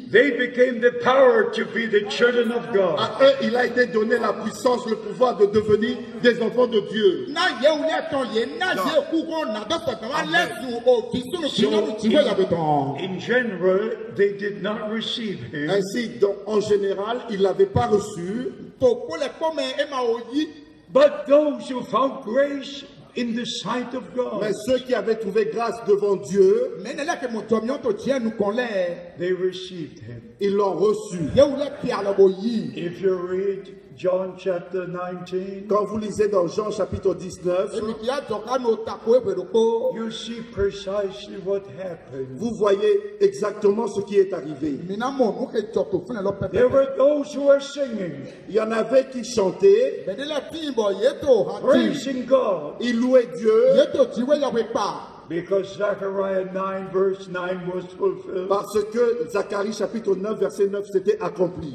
F: they became the power to be the children of God.
B: à eux, il a été donné la puissance, le pouvoir de devenir des enfants de Dieu.
F: In general, they did not receive him,
B: Ainsi, en général, ils ne l'avaient pas reçu.
F: but those who found grace in the sight of God,
B: Mais ceux qui avaient trouvé grâce devant Dieu,
F: they received him.
B: ils l'ont reçu.
F: If you read John chapter 19,
B: Quand vous lisez dans Jean chapitre 19,
F: you see precisely what happened.
B: vous voyez exactement ce qui est arrivé.
F: There were those who were singing,
B: Il y en avait qui chantaient,
F: praising God,
B: ils louaient Dieu
F: because Zechariah 9 verse 9 was fulfilled.
B: parce que Zacharie chapitre 9 verset 9 s'était accompli.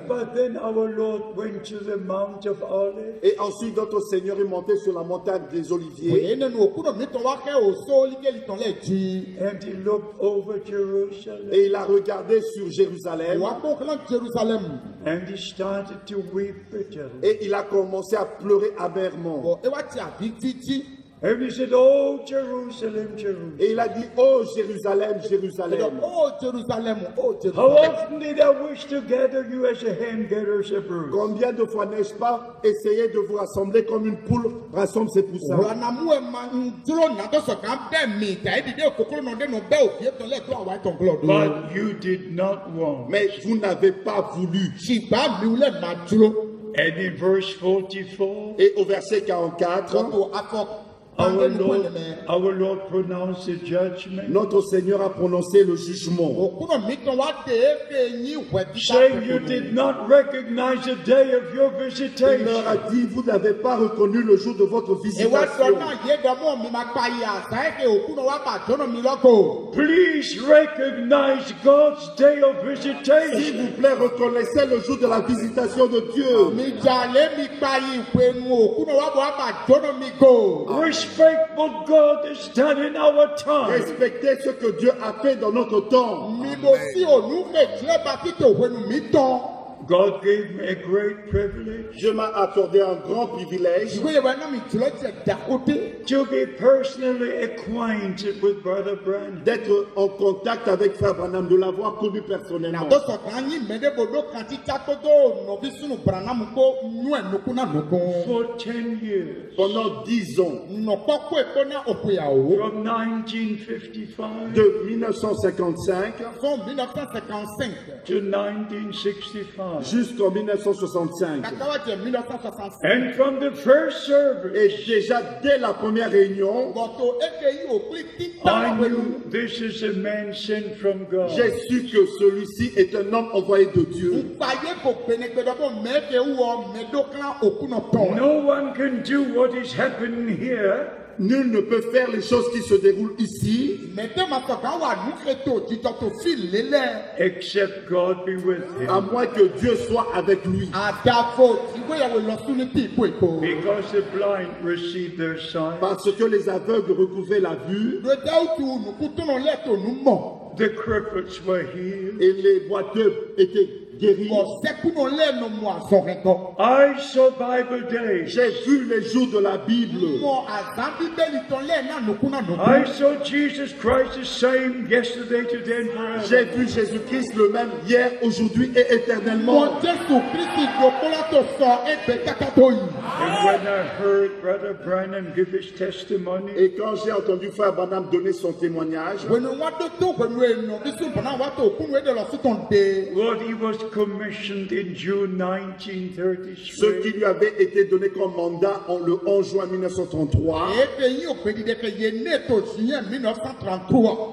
F: But then our Lord went to the Mount of Olives,
B: Et ensuite notre Seigneur est monté sur la montagne des Oliviers
F: and he looked over Jerusalem,
B: et il a regardé sur Jérusalem
F: and he started to weep bitterly.
B: et il a commencé à pleurer amèrement.
F: And he said, "Oh Jerusalem, Jerusalem,
B: Et il a dit, oh Jérusalem, Jérusalem,
F: how often did I wish to gather you as a hen gathers a brood,
B: combien de fois n'ai-je pas essayé de vous rassembler comme une poule rassemble ses poussins?
F: but you did not want."
B: Mais vous n'avez pas voulu.
F: And in verse 44,
B: Et au verset 44,
F: our Lord pronounced the judgment,
B: notre Seigneur a prononcé le jugement,
F: saying, "You did not recognize the day of your
B: il leur
F: visitation."
B: a dit, vous n'avez pas reconnu le jour de votre visitation.
F: Please recognize God's day of
B: S'il
F: visitation.
B: vous plaît, reconnaissez le jour de la visitation de Dieu.
F: Respect what God has done in our time.
B: Respectez ce que Dieu a fait dans notre temps.
F: God gave me a great privilege.
B: Dieu m'a accordé un grand privilège
F: To be personally acquainted with Brother Branham.
B: d'être en contact avec Frère Branham, de l'avoir connu personnellement.
F: For 10 years.
B: Pendant 10 ans,
F: From 1955
B: de 1955
F: to 1965.
B: jusqu'en 1965.
F: And from the first service,
B: Et déjà dès la première réunion,
F: I knew this is a man sent from God.
B: j'ai su que celui-ci est un homme envoyé de Dieu.
F: No one can do what is happening here
B: Nul ne peut faire les choses qui se déroulent ici,
F: except God be with
B: à
F: him.
B: moins que Dieu soit avec lui.
F: Because the blind receive their sight.
B: Parce que les aveugles recouvraient la vue
F: The cripples were healed.
B: et les boiteux étaient guéris.
F: I saw Bible days.
B: J'ai vu les jours de la Bible.
F: I saw Jesus Christ the same yesterday, today, and
B: J'ai
F: forever.
B: vu Jésus-Christ le même hier, aujourd'hui et éternellement.
F: And when I heard Brother Branham give his testimony,
B: Et quand j'ai entendu Frère Branham donner son témoignage,
F: what he was commissioned in June
B: ce qui
F: 1933,
B: lui avait été donné comme mandat le 11 juin 1933,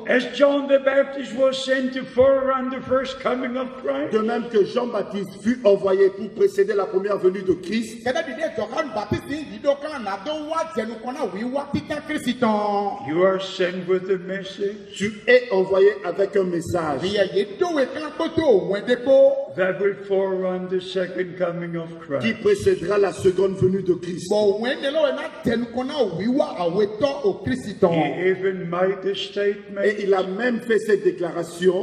F: as John the Baptist was sent to forerun the first coming of Christ,
B: de même que Jean-Baptiste fut envoyé pour précéder la première venue de Christ,
F: you are sent with a message
B: tu es envoyé avec un message
F: that will forerun the second coming of
B: qui
F: Christ.
B: précédera la seconde venue de Christ.
F: He even made the statement,
B: Et il a même fait cette déclaration: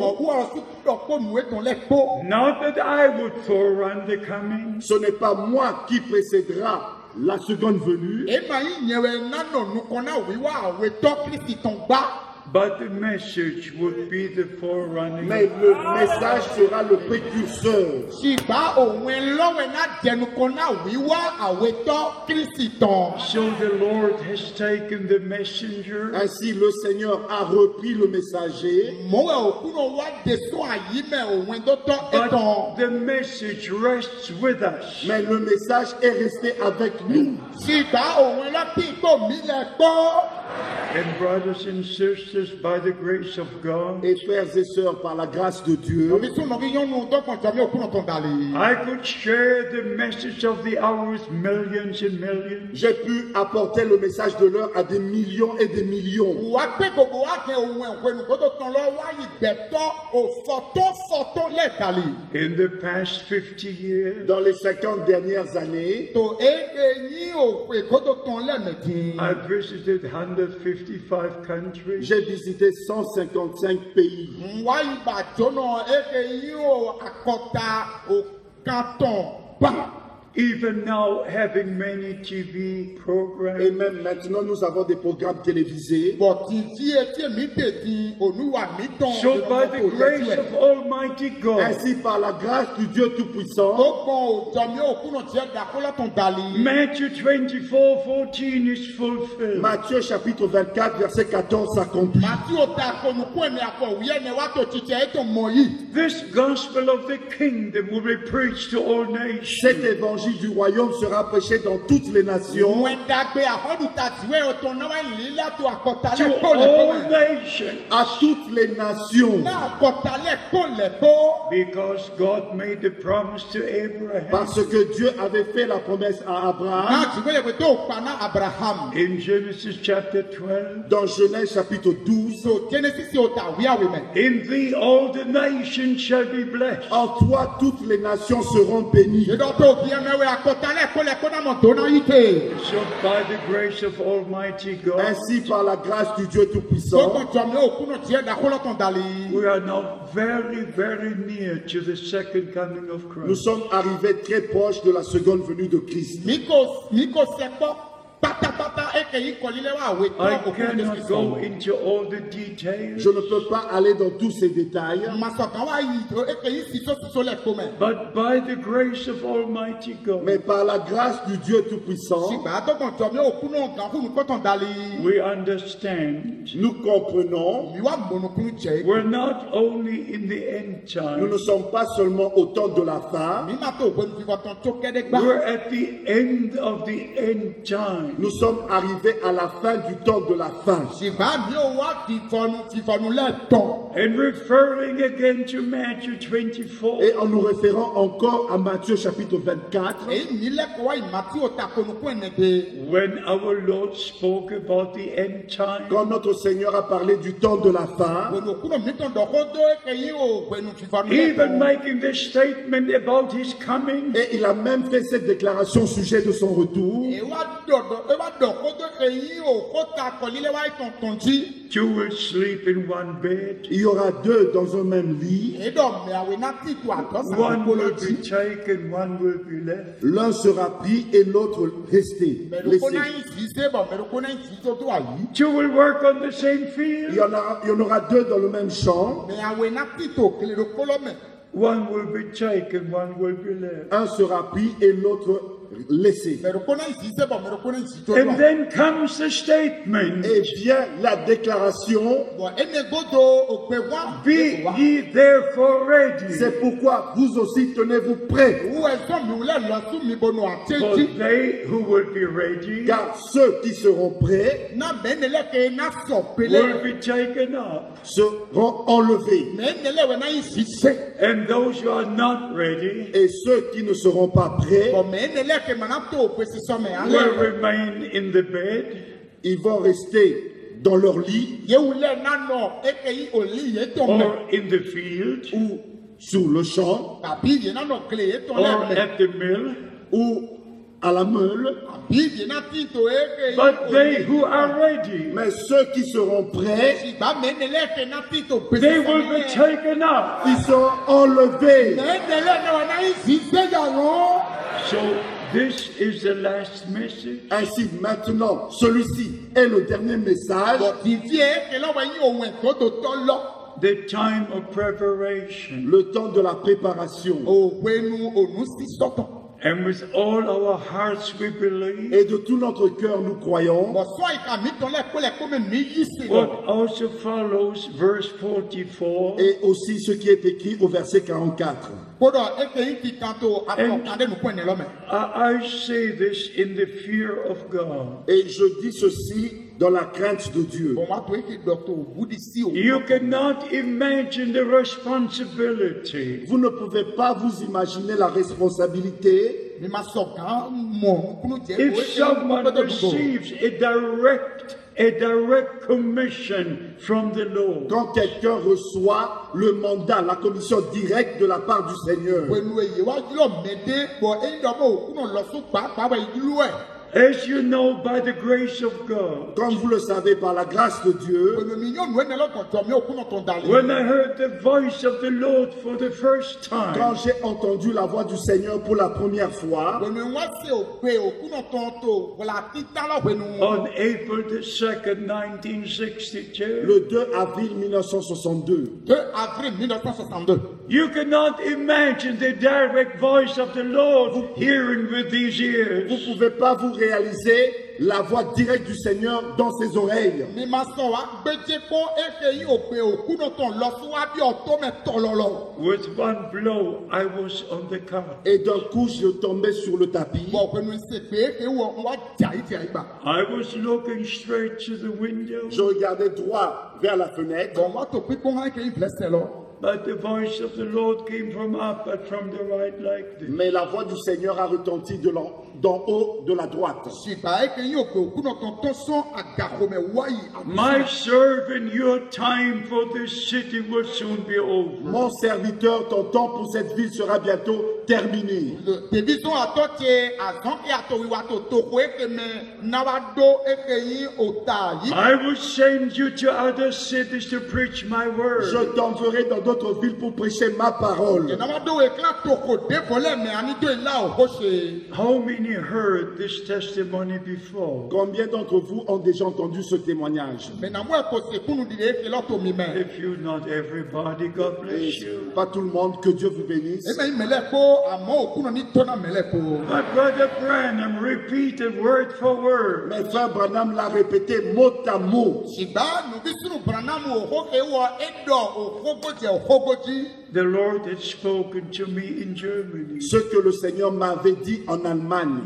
F: not that I would forerun the coming,
B: ce n'est pas moi qui précédera la seconde venue,
F: but the message would be the forerunning.
B: mais le message sera le précurseur.
F: So the Lord has taken the messenger
B: Ainsi, le Seigneur a repris le messager,
F: but the message rests with us.
B: mais le message est resté avec nous.
F: And brothers and sisters, by the grace of God,
B: Et frères et sœurs, par la grâce de Dieu,
F: I could share the message of the hour with millions and millions.
B: j'ai pu apporter le message de l'heure à des millions et des millions.
F: In the past 50 years,
B: Dans les 50 dernières années,
F: I've visited 155 countries.
B: j'ai visité 155 pays.
F: Even now, having many TV
B: Et
F: programs,
B: même maintenant, nous avons des programmes télévisés.
F: so by the grace of Almighty God,
B: Ainsi, par la grâce du Dieu Tout-Puissant,
F: Matthew 24:14 is fulfilled.
B: Matthieu chapitre 24, verset 14 s'accomplit.
F: This gospel of the kingdom will be preached to all nations.
B: Cet évangile du royaume sera prêché dans toutes les nations,
F: To all nations.
B: à toutes les nations,
F: Because God made the promise to Abraham
B: parce que Dieu avait fait la promesse à Abraham
F: in Genesis chapter 12.
B: dans Genèse chapitre 12.
F: In thee all the nations shall be blessed.
B: En toi, toutes les nations seront bénies.
F: So by the grace of Almighty God,
B: Ainsi, par la grâce du Dieu Tout-Puissant,
F: we are now very, very near to the second coming of
B: nous
F: Christ.
B: sommes arrivés très proches de la seconde venue de Christ.
F: I cannot go into all the details,
B: Je ne peux pas aller dans tous ces détails,
F: but by the grace of Almighty God,
B: mais par la grâce du Dieu Tout-Puissant,
F: we understand
B: nous comprenons,
F: we're not only in the end
B: nous
F: time,
B: ne sommes pas seulement au temps de la fin,
F: we're at the end of the end time.
B: nous sommes arrivés à la fin du temps de la fin.
F: And referring again to Matthew 24,
B: Et en nous référant encore à Matthieu chapitre 24,
F: when our Lord spoke about the end time,
B: quand notre Seigneur a parlé du temps de la fin,
F: even making the statement about his coming,
B: et il a même fait cette déclaration au sujet de son retour,
F: two will sleep in one bed,
B: il y aura deux dans un même lit,
F: one will be taken, one will be left.
B: l'un sera pris et l'autre resté, laissé.
F: Two will work on the same
B: Il
F: field,
B: y en aura deux dans le même champ,
F: one will be taken, one will be left.
B: un sera pris et l'autre laissé.
F: And then comes the statement,
B: Et vient la déclaration,
F: be ye therefore ready,
B: c'est pourquoi vous aussi tenez-vous prêts,
F: for they who will be ready
B: car ceux qui seront prêts
F: will be taken up,
B: seront enlevés.
F: and those who are not ready
B: Et ceux qui ne seront pas prêts,
F: will remain in the bed,
B: ils vont rester dans leur lit
F: or in the field,
B: ou sur le champ
F: or at the mill.
B: ou à la meule.
F: But they who are ready,
B: Mais ceux qui seront prêts,
F: they will be taken up.
B: ils seront enlevés.
F: So this is the last message.
B: Ainsi, maintenant, celui-ci est le dernier message,
F: The time of preparation.
B: le temps de la préparation.
F: And with all our hearts we believe,
B: Et de tout notre cœur, nous croyons.
F: what also follows verse 44,
B: Et aussi ce qui est écrit au verset 44.
F: I say this in the fear of God.
B: Et je dis ceci dans la crainte de Dieu.
F: You cannot imagine the responsibility
B: Vous ne pouvez pas vous imaginer la responsabilité
F: if someone receives a direct commission from the Lord.
B: quand quelqu'un reçoit le mandat, la commission directe de la part du Seigneur.
F: As you know, by the grace of God,
B: Comme vous le savez, par la grâce de Dieu,
F: when I heard the voice of the Lord for the first
B: quand
F: time,
B: j'ai entendu la voix du Seigneur pour la première fois,
F: on April the 2nd, 1962,
B: le 2 avril 1962,
F: you cannot imagine the direct voice of the Lord hearing with these
B: vous ne
F: ears.
B: pouvez pas vous réaliser la voix directe du Seigneur dans ses oreilles.
F: With one blow, I was on the cot.
B: Et d'un coup, je tombais sur le tapis.
F: I was looking straight to the window,
B: Je regardais droit vers la fenêtre.
F: but the voice of the Lord came from up and from the right like this.
B: Mais la voix du Seigneur a retenti d'en haut de la droite.
F: My servant, your time for this city will soon be over.
B: Mon serviteur, ton temps pour cette ville sera bientôt terminé.
F: I will send you to other cities to preach my word.
B: Je t'enverrai dans d'autres villes pour prêcher ma parole.
F: How many heard this testimony before?
B: Combien d'entre vous ont déjà entendu ce témoignage?
F: If you not everybody, God bless you.
B: Pas tout le monde, que Dieu vous bénisse.
F: My brother Branham repeated word for word.
B: Mais frère Branham l'a répété mot à mot.
F: The Lord had spoken to me in Germany.
B: Ce que le Seigneur m'avait dit en Allemagne.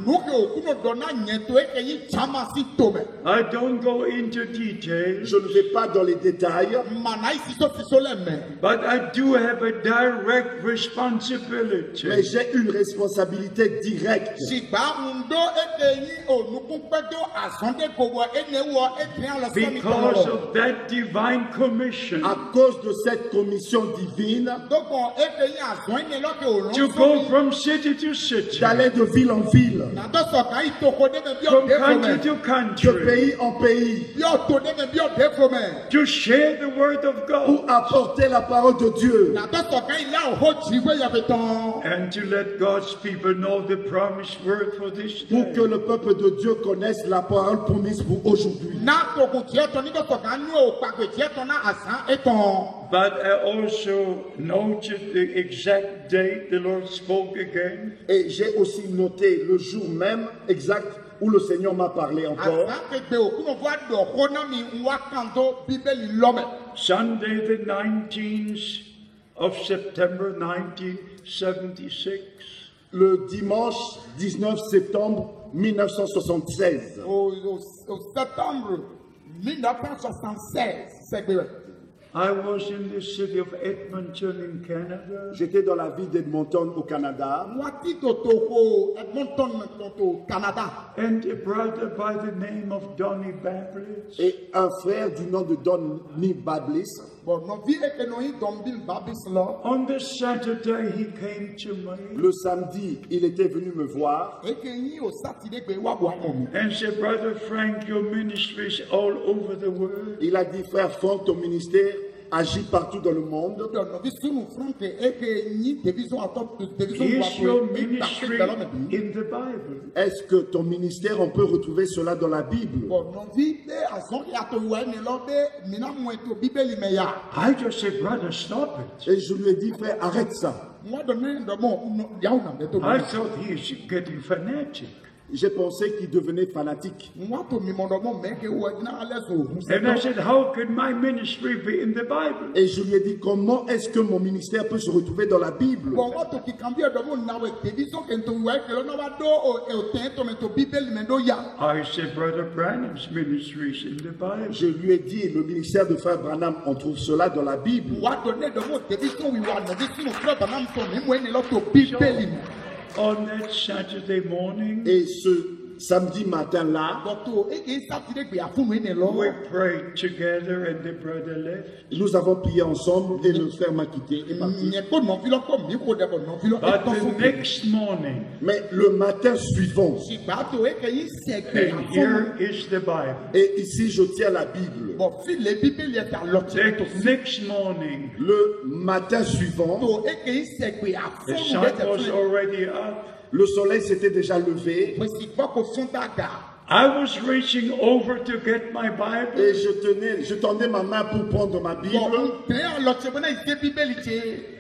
F: I don't go into details,
B: Je ne vais pas dans les détails,
F: but I do have a direct responsibility.
B: mais j'ai une responsabilité directe.
F: Because of that divine commission,
B: À cause de cette commission divine,
F: to go from city to city,
B: d'aller de ville en ville,
F: from country to
B: de
F: country,
B: pays en pays,
F: to share the word of God,
B: pour apporter la parole de Dieu
F: and to let God's people know the promised word for this
B: pour
F: day.
B: que le peuple de Dieu connaisse la parole promise pour aujourd'hui.
F: But I also noted the exact date the Lord spoke again.
B: Et j'ai aussi noté le jour même exact où le Seigneur m'a parlé encore.
F: Sunday the 19th of September 1976.
B: Le dimanche 19 septembre 1976.
E: Au septembre 1976,
F: I was in the city of Edmonton in Canada.
B: J'étais dans la ville d'Edmonton au Canada.
F: And a brother by the name of Donny Bablis.
B: Et un frère du nom de Donny Bablis.
F: On the Saturday he came to me
B: Le samedi, il était venu me voir.
F: and said, Brother Frank, your ministry is all over the world.
B: Il a dit, frère Franck, ton ministère agit partout dans le monde.
F: Is your ministry in the Bible?
B: Est-ce que ton ministère, on peut retrouver cela dans la Bible?
F: I just said, brother, stop it.
B: Et je lui ai dit, frère, arrête ça.
F: I thought he is getting fanatic.
B: J'ai pensé qu'il devenait fanatique.
F: And I said, how can my ministry be in the Bible?
B: Et je lui ai dit, comment est-ce que mon ministère peut se retrouver dans la Bible?
F: I said, Brother Branham's ministry is in the Bible.
B: Je lui ai dit, le ministère de frère Branham, on trouve cela dans la Bible.
F: On that Saturday morning,
B: Et ce samedi matin-là,
F: we prayed together and the brother left.
B: nous avons prié ensemble et le frère m'a quitté et parti.
F: But the next morning,
B: Mais le matin suivant,
F: and here is the Bible.
B: et ici je tiens la Bible,
F: The next morning,
B: le matin suivant,
F: the sun was already up.
B: le soleil s'était déjà levé
F: I was reaching over to get my Bible.
B: et je tendais ma main pour prendre ma Bible.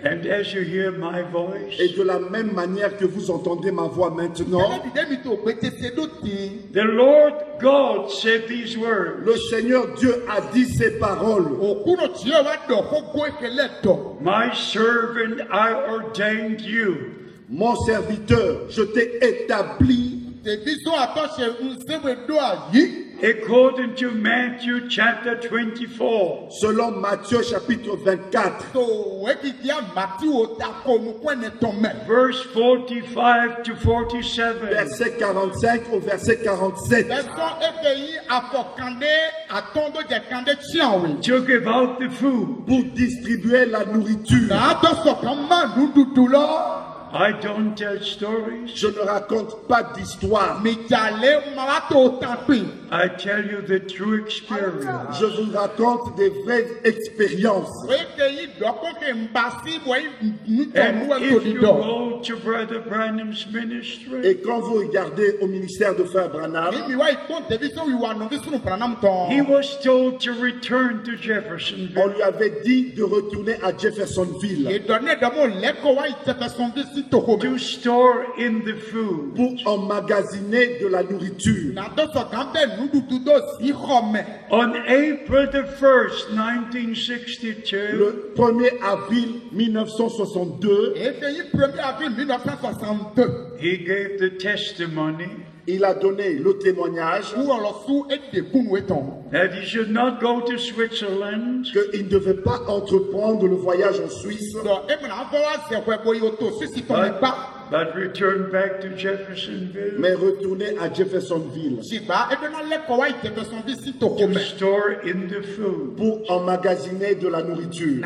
F: And as you hear my voice,
B: Et de la même manière que vous entendez ma voix maintenant,
F: the Lord God said these words.
B: le Seigneur Dieu a dit ces paroles.
F: My servant, I ordained you.
B: Mon serviteur, je t'ai établi
F: According to Matthew chapter 24.
B: selon Matthieu chapitre 24,
F: Verse 45 to 47.
B: verset 45 au verset 47.
F: To give out the food.
B: Pour distribuer la nourriture.
F: I don't tell stories.
B: Je ne raconte pas d'histoire.
F: I tell you the true experience.
B: Je vous raconte des vraies expériences.
F: And if you go to Brother Branham's ministry,
B: Et quand vous regardez au ministère de Frère Branham,
F: he was told to return to Jeffersonville.
B: on lui avait dit de retourner à Jeffersonville
F: To store in the food.
B: pour emmagasiner de la nourriture.
F: On April the 1st, 1962,
B: Le 1er avril 1962,
F: he gave the testimony
B: il a donné le témoignage
F: that he should not go to Switzerland,
B: qu'il ne devait pas entreprendre le voyage en Suisse,
F: but return back to Jeffersonville
B: mais retourner à Jeffersonville
F: to store in the food.
B: pour emmagasiner de la nourriture.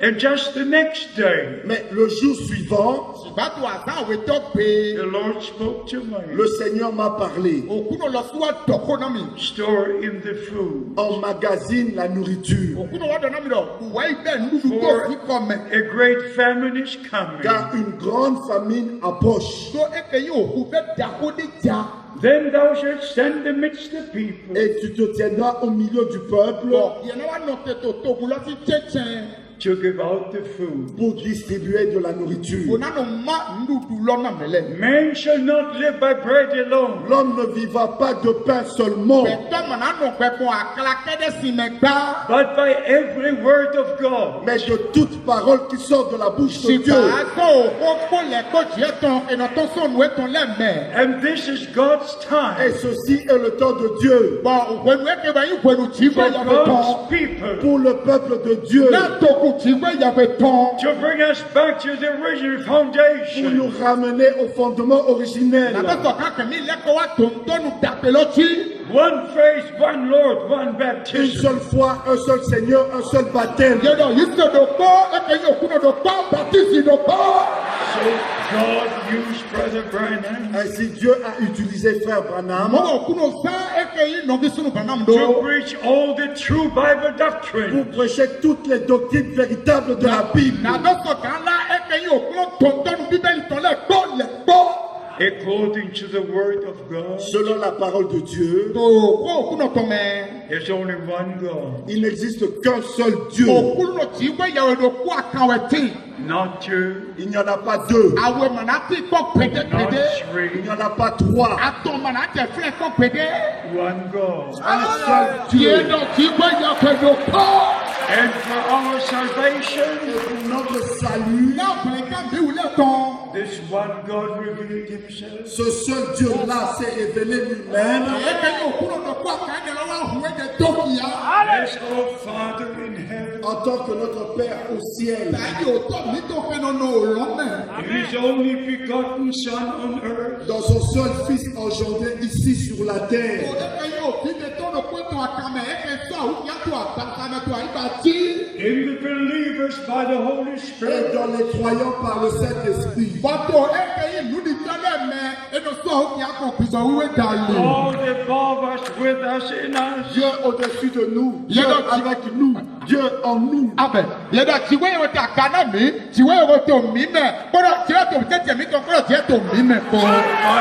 F: And just the next day,
B: Mais le jour suivant,
F: the Lord spoke to me.
B: le Seigneur m'a parlé.
F: Store in the food.
B: Emmagasine la nourriture.
F: A great famine is coming.
B: Car une grande famine approche.
F: Then thou shalt stand amidst the people
B: Et tu te tiendras au milieu du peuple
F: to give out the food.
B: pour distribuer de la nourriture.
F: Man shall not live by bread alone,
B: L'homme ne vivra pas de pain seulement,
F: but by every word of God.
B: mais de toute parole qui sort de la bouche de Dieu.
F: And this is God's
B: Et
F: time
B: ceci est le temps de Dieu
F: for God's people
B: pour le peuple de Dieu,
F: to bring us back to the original
B: pour nous
F: foundation.
B: ramener au fondement originel.
F: One faith, one Lord, one
B: Une
F: baptism.
B: seule foi, un seul Seigneur, un seul baptême.
F: So God used Brother Branham
B: Ainsi Dieu a utilisé Frère Branham
F: to preach all the true Bible
B: pour
F: doctrine.
B: prêcher toutes les doctrines véritables de la Bible,
F: According to the word of God,
B: selon la parole de Dieu.
F: there's only one God,
B: Il n'existe qu'un seul Dieu.
F: not two,
B: Il n'y en a pas deux.
F: not
B: Il
F: three,
B: n'y en a pas trois.
F: one God.
B: Un seul Dieu.
F: And for our salvation,
B: Pour notre salut,
F: this one God revealed himself.
B: ce seul Dieu-là s'est révélé lui-même
F: As our Father in heaven,
B: en tant que notre Père au ciel.
F: His only begotten Son on earth,
B: Dans son seul Fils engendré ici sur la terre.
F: in the believers by the Holy
B: Et
F: Spirit.
B: dans les croyants par le Saint-Esprit.
F: God above us, with us, in us.
B: Dieu au-dessus de nous, Dieu avec nous, Dieu en nous.
F: By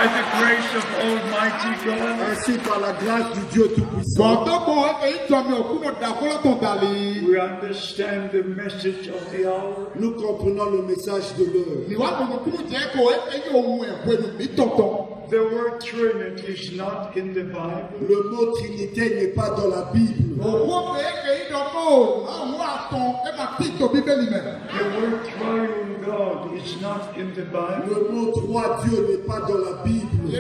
F: the grace of Almighty God,
B: Ainsi par la grâce du Dieu Tout-Puissant.
F: we understand the message of the hour.
B: Nous comprenons le message de l'heure.
F: The word Trinity is not in the Bible.
B: Le mot Trinité n'est pas dans la Bible.
F: The word Triune God is not in the Bible.
B: Le mot trois dieux n'est pas dans la Bible.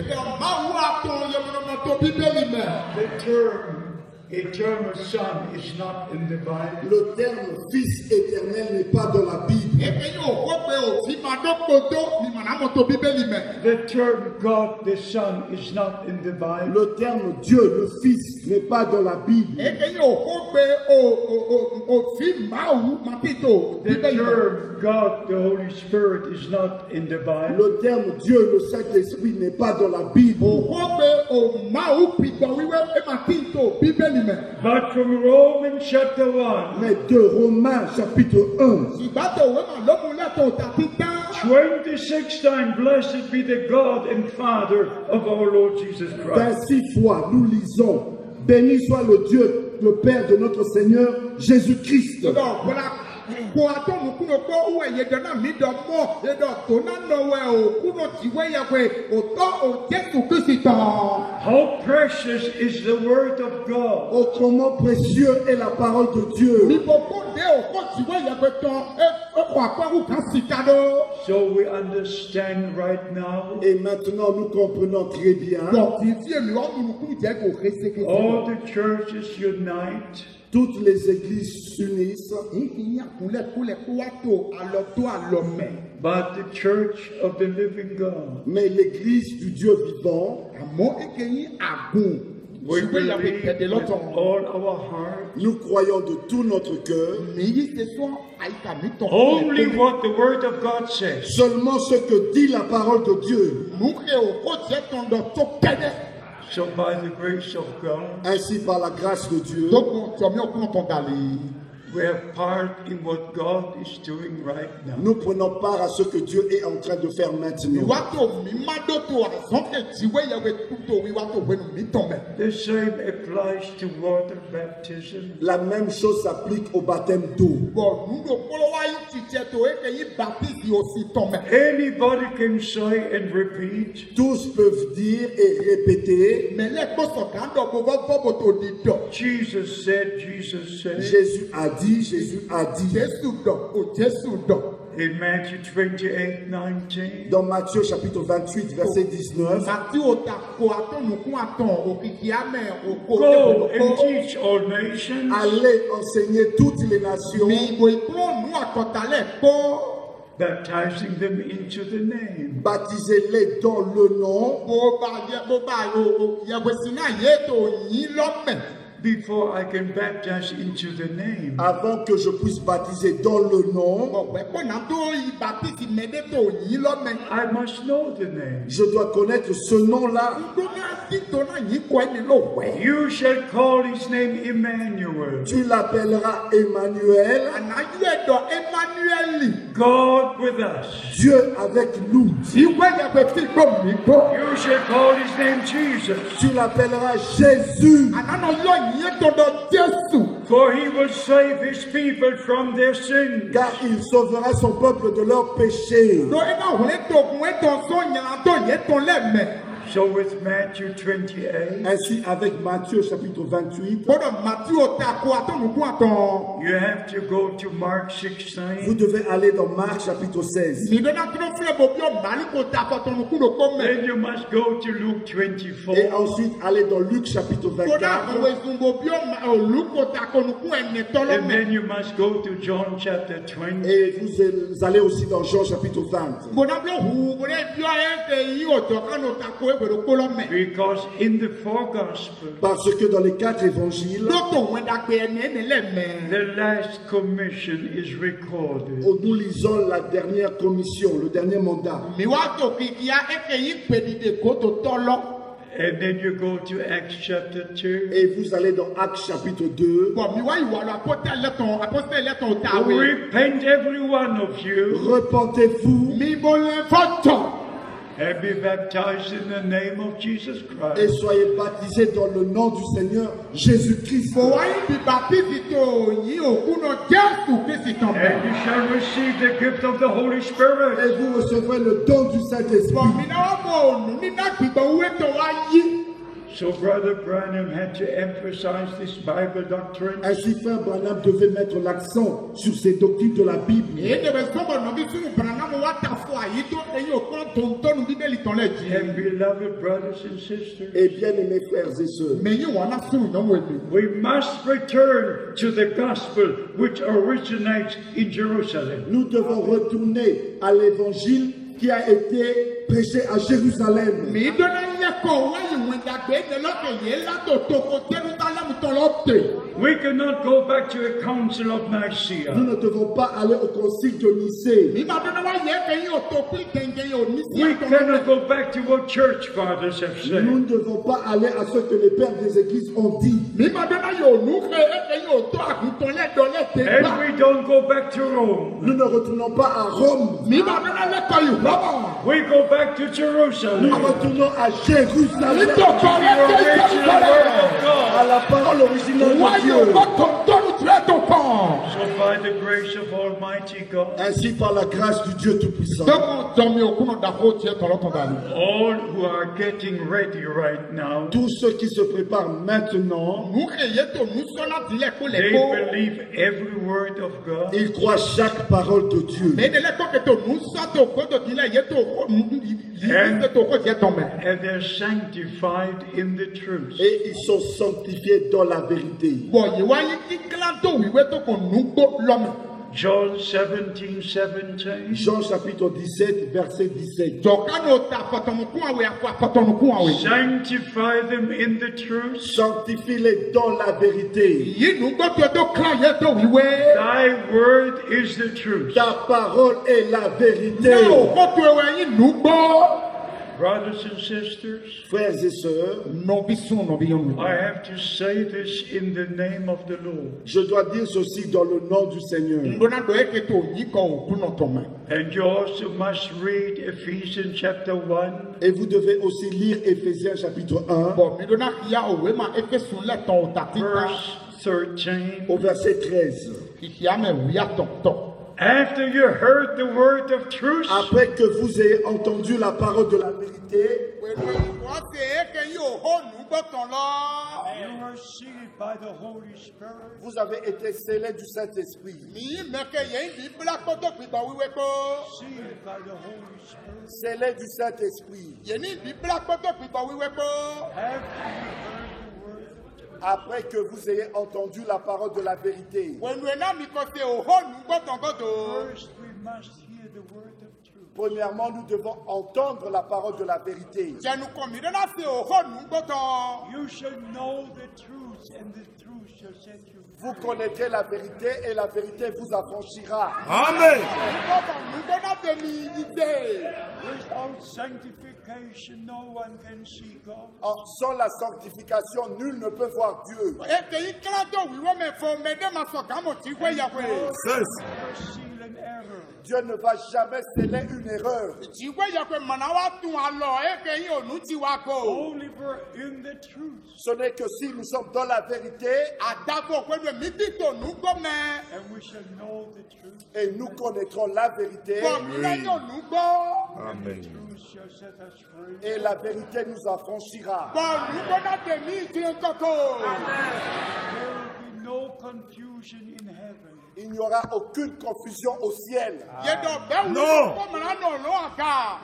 F: The term Eternal Son is not in the Bible.
B: Le terme Fils éternel n'est pas dans la Bible.
F: The term God the Son is not in the Bible.
B: Le terme Dieu le Fils n'est pas dans la Bible.
F: The term God the Holy Spirit is not in the Bible.
B: Le terme Dieu le Saint-Esprit n'est pas dans la Bible.
F: But from Romans chapter 1,
B: Mais de Romains chapitre 1,
F: 26 times, blessed be the God and Father of our Lord Jesus Christ.
B: 26 fois, nous lisons, béni soit le Dieu, le Père de notre Seigneur Jésus-Christ.
F: How precious is the word of God.
B: Oh, comment précieux est la parole de Dieu.
F: So we understand right now.
B: Et maintenant, nous comprenons très bien.
F: All the churches unite.
B: Toutes les églises s'unissent.
F: But the church of the living God.
B: Mais l'église du Dieu vivant,
F: We believe with all our heart.
B: nous croyons de tout notre cœur.
F: Only what the word of God says.
B: Seulement ce que dit la parole de Dieu.
F: So by the grace of God,
B: Ainsi, par la grâce de Dieu,
F: we have part in what God is doing right now.
B: nous prenons part à ce que Dieu est en train de faire maintenant.
F: The same applies to water baptism.
B: La même chose s'applique au baptême d'eau.
F: Anybody can say and repeat.
B: Tous peuvent dire et répéter.
F: Jesus said, Jesus said.
B: Jésus a dit, Jésus a dit.
F: In Matthew 28:19.
B: Dans Matthieu chapitre 28, verset 19.
F: Go and teach all nations.
B: Allez enseigner toutes les nations.
F: Baptizing them into the name.
B: Baptisez-les dans le nom.
F: Before I can baptize into the name,
B: Avant que je puisse baptiser dans le nom,
F: I must know the name.
B: je dois connaître ce nom-là.
F: You shall call his name Emmanuel.
B: Tu l'appelleras Emmanuel,
F: God with us.
B: Dieu avec nous.
F: You shall call his name Jesus.
B: Tu l'appelleras Jésus,
F: For he will save his people from their sins.
B: car il sauvera son peuple de leurs péchés.
F: So with Matthew 28,
B: Ainsi, avec Matthieu chapitre 28,
F: you have to go to Mark 16.
B: vous devez aller dans Marc chapitre 16.
F: Then you must go to Luke 24.
B: Et ensuite, aller dans Luc chapitre 24.
F: And then you must go to John chapter 20.
B: Et vous allez aussi dans Jean chapitre 20.
F: Because in the four Gospels,
B: Parce que dans les 4 évangiles,
F: the last commission is recorded.
B: nous lisons la dernière commission, le dernier mandat.
F: And then you go to Acts chapter 2.
B: Et vous allez dans Actes chapitre 2.
F: Repent every one of you
B: Repentez-vous
F: and be baptized in the name of Jesus Christ.
B: et soyez baptisés dans le nom du Seigneur Jésus-Christ.
F: And you shall receive the gift of the Holy Spirit.
B: Et vous recevrez le don du Saint-Esprit.
F: So Brother Branham had to emphasize this Bible doctrine.
E: Ainsi, Frère Branham devait mettre l'accent sur ces doctrines de la Bible.
F: And beloved brothers and sisters,
E: Et bien aimés frères et sœurs,
F: we must return to the gospel which originates in Jerusalem.
E: nous devons retourner à l'évangile qui a été prêché à Jérusalem.
F: We cannot go back to the Council of Nicaea.
E: Nous ne devons pas aller au concile de Nicée.
F: We cannot go back to what church fathers have
E: Nous
F: said.
E: ne devons pas aller à ce que les pères des églises ont dit.
F: And we don't go back to Rome.
E: Nous ne retournons pas à Rome.
F: We go back to
E: Nous
F: Jerusalem.
E: retournons à Jérusalem. À la parole originale de Dieu.
F: So by the grace of Almighty God,
E: Ainsi, par la grâce du Dieu Tout-Puissant,
F: all who are getting ready right now,
E: tous ceux qui se préparent maintenant,
F: they believe every word of God.
E: ils croient chaque parole de Dieu.
F: And they're sanctified in the truth.
E: Et ils sont sanctifiés dans la vérité.
F: John 17:17.
E: Jean chapitre 17, verset 17.
F: Sanctify them in the truth.
E: Sanctifie-les dans la vérité.
F: Thy word is the truth.
E: Ta parole est la vérité.
F: Brothers and sisters,
E: Frères et sœurs,
F: I have to say this in the name of the Lord.
E: je dois dire ceci dans le nom du Seigneur.
F: And you also must read Ephesians chapter 1.
E: Et vous devez aussi lire Éphésiens chapitre 1,
F: Verse 13.
E: au verset 13.
F: After you heard the word of truth,
E: Après que vous ayez entendu la parole de la vérité,
F: you are sealed by the Holy Spirit.
E: vous avez été scellés du Saint-Esprit.
F: Sealed by the Holy Spirit.
E: Scellés du Saint-Esprit. Après que vous ayez entendu la parole de la vérité.
F: First, we must hear the word of truth.
E: Premièrement, nous devons entendre la parole de la vérité.
F: You shall know the truth, and the truth shall set you free.
E: Vous connaîtrez la vérité et la vérité vous affranchira.
C: Amen.
F: Without sanctification, no one can see God.
E: Sans la sanctification, nul ne peut voir Dieu.
F: Never seal an error.
E: Dieu ne va jamais sceller une erreur.
F: Only we're in the truth,
E: Ce n'est que si nous sommes dans la vérité
F: and we shall know the truth.
E: et nous connaîtrons la vérité
C: Amen.
F: The truth shall set us free.
E: et la vérité nous affranchira.
F: There will be no confusion in heaven.
E: Il n'y aura aucune confusion au ciel.
C: No.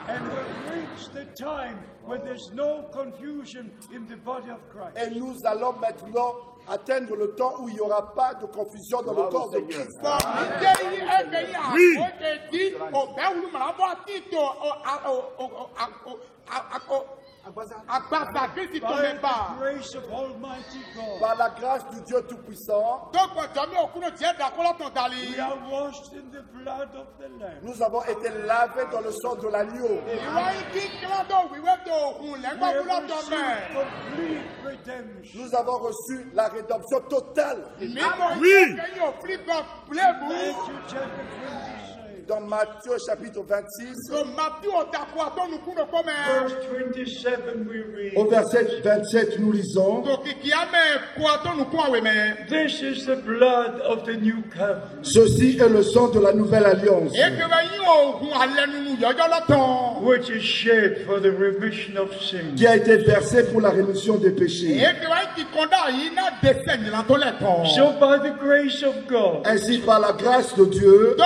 F: And we've reached the time when there's no confusion in the body of Christ.
E: Et nous allons maintenant atteindre le temps où il n'y aura pas de confusion dans le corps de Christ.
F: By the grace of Almighty God,
E: Par la grâce du Dieu Tout-Puissant,
F: we are washed in the blood of the Lamb.
E: nous avons été lavés dans le sang de l'agneau.
F: We have received complete redemption.
E: Nous avons reçu la rédemption totale.
F: Matthew chapter 26.
B: dans Matthieu chapitre 26,
F: verse 27 we read,
B: au verset 27, nous lisons,
F: this is the blood of the new covenant,
B: ceci est le sang de la nouvelle alliance,
F: which is shed for the remission of sins.
B: qui a été versé pour la rémission des péchés.
F: So by the grace of God,
B: Ainsi, par la grâce de Dieu,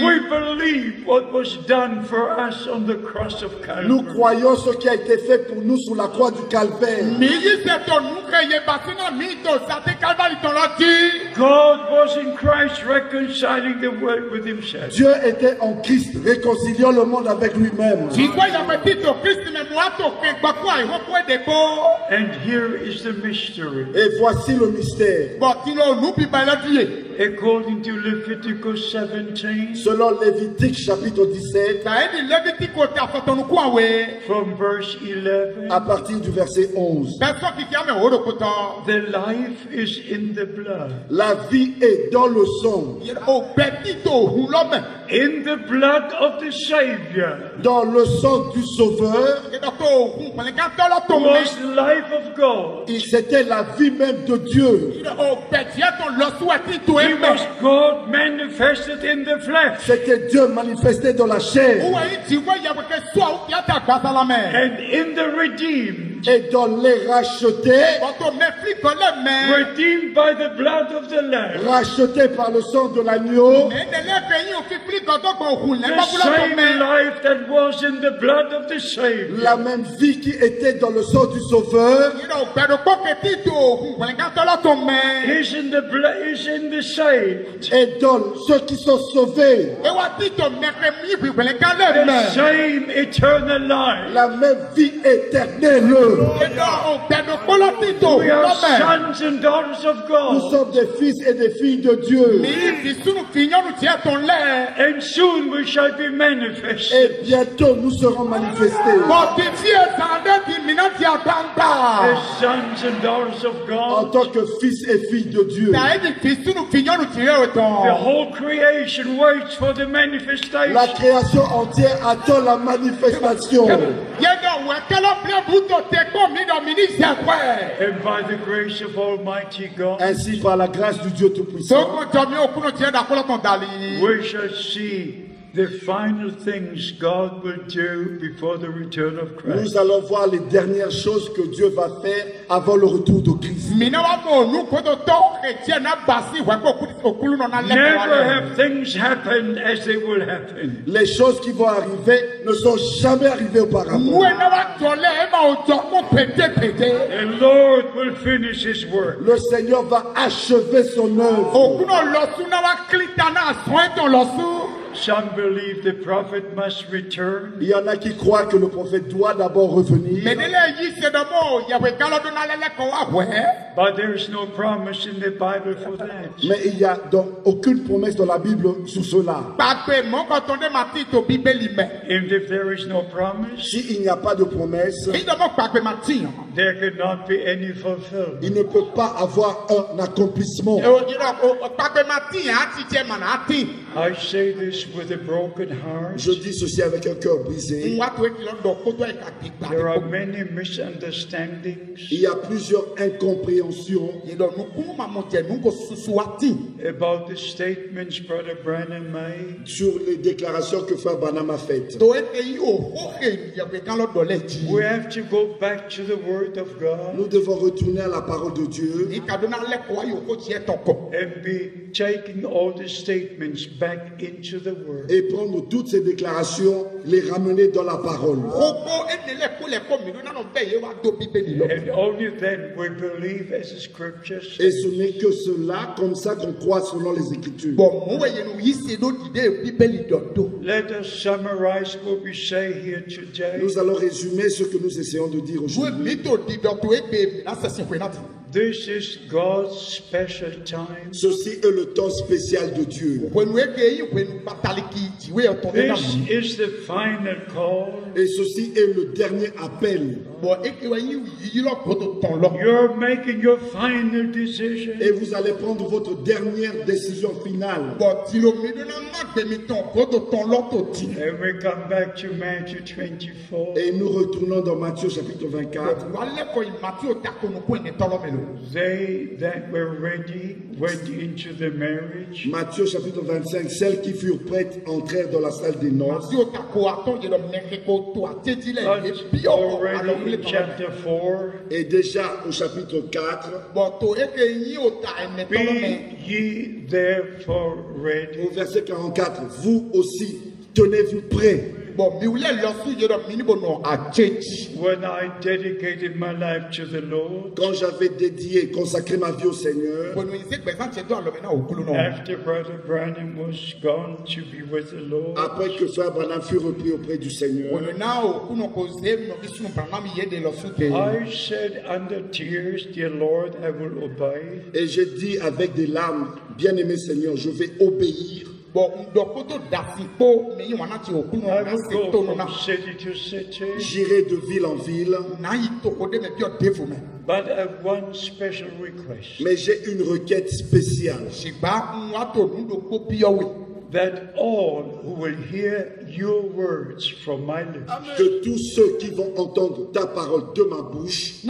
F: we believe what was done for us on the cross of
B: nous
F: Calvary.
B: croyons ce qui a été fait pour nous sur la croix du Calvaire.
F: God was in Christ reconciling the world with himself.
B: Dieu était en Christ, réconciliant le monde avec lui-même.
F: And here is the mystery.
B: Et voici le mystère.
F: According to Leviticus 17,
B: Selon Lévitique chapitre 17,
F: from verse 11,
B: à partir du verset 11,
F: the life is in the blood.
B: la vie est dans le sang,
F: In the blood of the Savior
B: dans le sang du Sauveur.
F: was the life of God.
B: C'était la vie même de Dieu.
F: He was God manifested in the flesh.
B: C'était Dieu manifesté dans la chair
F: And in the redeemed,
B: et dans les rachetés,
F: redeemed by the blood of the Lamb.
B: rachetés par le sang de l'agneau.
F: The same life that was in the blood of the Savior
B: La même vie qui était dans le sang du Sauveur
F: is in the blood, is in the saved.
B: et dans ceux qui sont sauvés.
F: The same eternal life.
B: La même vie éternelle.
F: We are sons and daughters of
B: Nous
F: God.
B: sommes des fils et des filles de Dieu.
F: And soon we shall be manifested
B: Et bientôt nous serons manifestés
F: as sons and daughters of
B: en
F: God.
B: tant que fils et filles de Dieu.
F: The whole creation waits for the
B: La
F: manifestation.
B: création entière attend la manifestation.
F: And by the grace of Almighty God,
B: Ainsi, par la grâce du Dieu Tout-Puissant,
F: we shall see the final things God will do before the return of Christ.
B: nous allons voir les dernières choses que Dieu va faire avant le retour de Christ.
F: Never have things happened as they will happen.
B: Les choses qui vont arriver ne sont jamais arrivées auparavant.
F: The Lord will finish His work.
B: Le Seigneur va achever son œuvre.
F: Some believe the prophet must return.
B: Il y en a qui croient que le prophète doit d'abord revenir.
F: But there is no promise in the Bible for that.
B: Mais il n'y a donc aucune promesse dans la Bible sur cela.
F: And if there is no promise,
B: S'il n'y a pas de promesse,
F: there cannot be any fulfillment.
B: il ne peut pas avoir un accomplissement.
F: I say this with a broken heart.
B: Je dis ceci avec un cœur brisé.
F: There are many misunderstandings
B: Il y a plusieurs incompréhensions
F: about the statements Brother Branham made.
B: sur les déclarations que Frère Branham a faites.
F: We have to go back to the Word of God
B: Nous devons retourner à la parole de Dieu
F: and be taking all the statements back into the Word.
B: et prendre toutes ces déclarations, les ramener dans la parole.
F: And only then we believe as the Scriptures
B: Et
F: say.
B: ce n'est que cela, comme ça qu'on croit selon les Écritures.
F: Let us summarize what we say here today.
B: Nous allons résumer ce que nous essayons de dire aujourd'hui.
F: This is God's special time.
B: Ceci est le temps spécial de Dieu.
F: This is the final call.
B: Et ceci est le dernier appel.
F: You're making your final decision.
B: Et vous allez prendre votre dernière décision finale.
F: And we come back to Matthew 24.
B: Et nous retournons dans Matthieu chapitre 24.
F: They that were ready went into the marriage.
B: Matthieu chapitre 25, celles qui furent prêtes entrèrent dans la salle des noces.
F: Already in chapter 4.
B: Et déjà au chapitre 4,
F: Be ye therefore ready.
B: au verset 44, vous aussi, tenez-vous prêts.
F: When I dedicated my life to the Lord,
B: Quand j'avais dédié, consacré ma vie au Seigneur,
F: after Brother Branham was gone to be with the Lord,
B: après que Frère Branham fut repris auprès du Seigneur,
F: I said under tears, Dear Lord, I will obey.
B: et j'ai dit avec des larmes, bien-aimé Seigneur, je vais obéir.
F: I will go from city to city,
B: J'irai de ville en ville,
F: but I have one special request,
B: mais j'ai une requête spéciale.
F: that all who will hear your words from my lips
B: Que tous ceux qui vont entendre ta parole de ma bouche,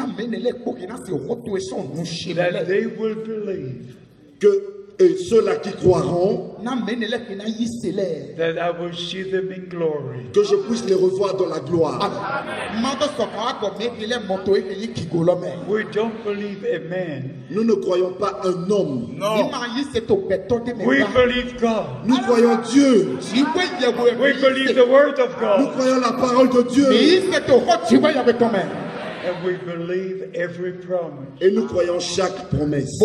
F: that they will believe
B: que ceux-là qui croiront,
F: that I will see them in glory.
B: que je puisse les revoir dans la gloire.
F: We don't believe a man.
B: Nous ne croyons pas un homme.
F: We believe God.
B: Nous croyons Dieu.
F: We believe the word of
B: Nous
F: God.
B: croyons la parole de Dieu.
F: And we believe every promise.
B: Et nous croyons chaque promesse.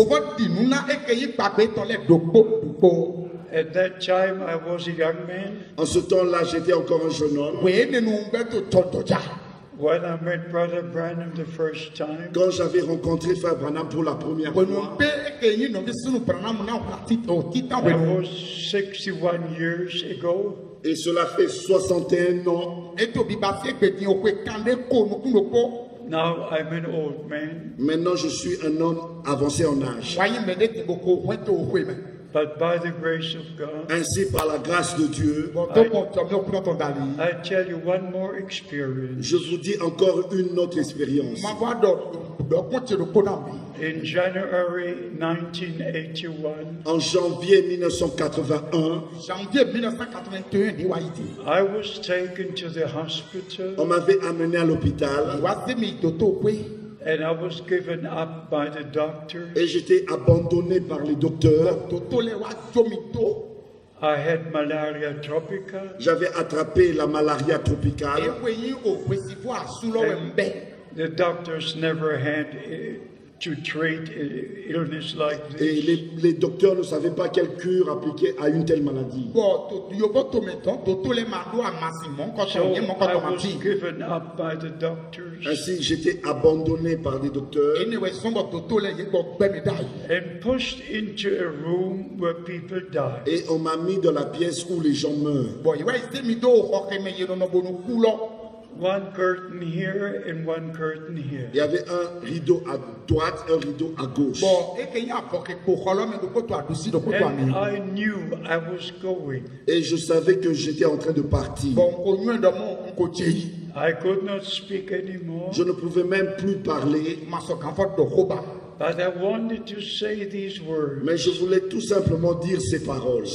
F: At that time, I was a young man.
B: En ce temps-là, j'étais encore un jeune homme.
F: When I met Brother Branham the first time,
B: Quand j'avais rencontré Frère Branham pour la première fois,
F: I was 61 years ago.
B: et cela fait 61 ans,
F: Now I'm an old man.
B: maintenant je suis un homme avancé en âge.
F: But by the grace of God,
B: Ainsi, par la grâce de Dieu,
F: I tell you one more experience.
B: je vous dis encore une autre expérience.
F: In January 1981,
B: En janvier 1981,
F: I was taken to the hospital
B: on m'avait amené à l'hôpital
F: and I was given up by the doctor.
B: et j'étais abandonné par les docteurs.
F: I had malaria tropica.
B: J'avais attrapé la malaria tropicale.
F: The doctors never had to treat illness like
B: Et
F: this.
B: les docteurs ne savaient pas quelle cure appliquer à une telle maladie.
F: So I was given up by the doctors
B: Ainsi, j'étais abandonné par des docteurs
F: and pushed into a room where people die.
B: et on m'a mis dans la pièce où les gens meurent.
F: One curtain here and one curtain here.
B: Il y avait un rideau à droite, un rideau à gauche.
F: And I knew I was going.
B: Et je savais que j'étais en train de partir.
F: I could not speak anymore,
B: Je ne pouvais même plus parler,
F: but I wanted to say these words.
B: mais je voulais tout simplement dire ces paroles.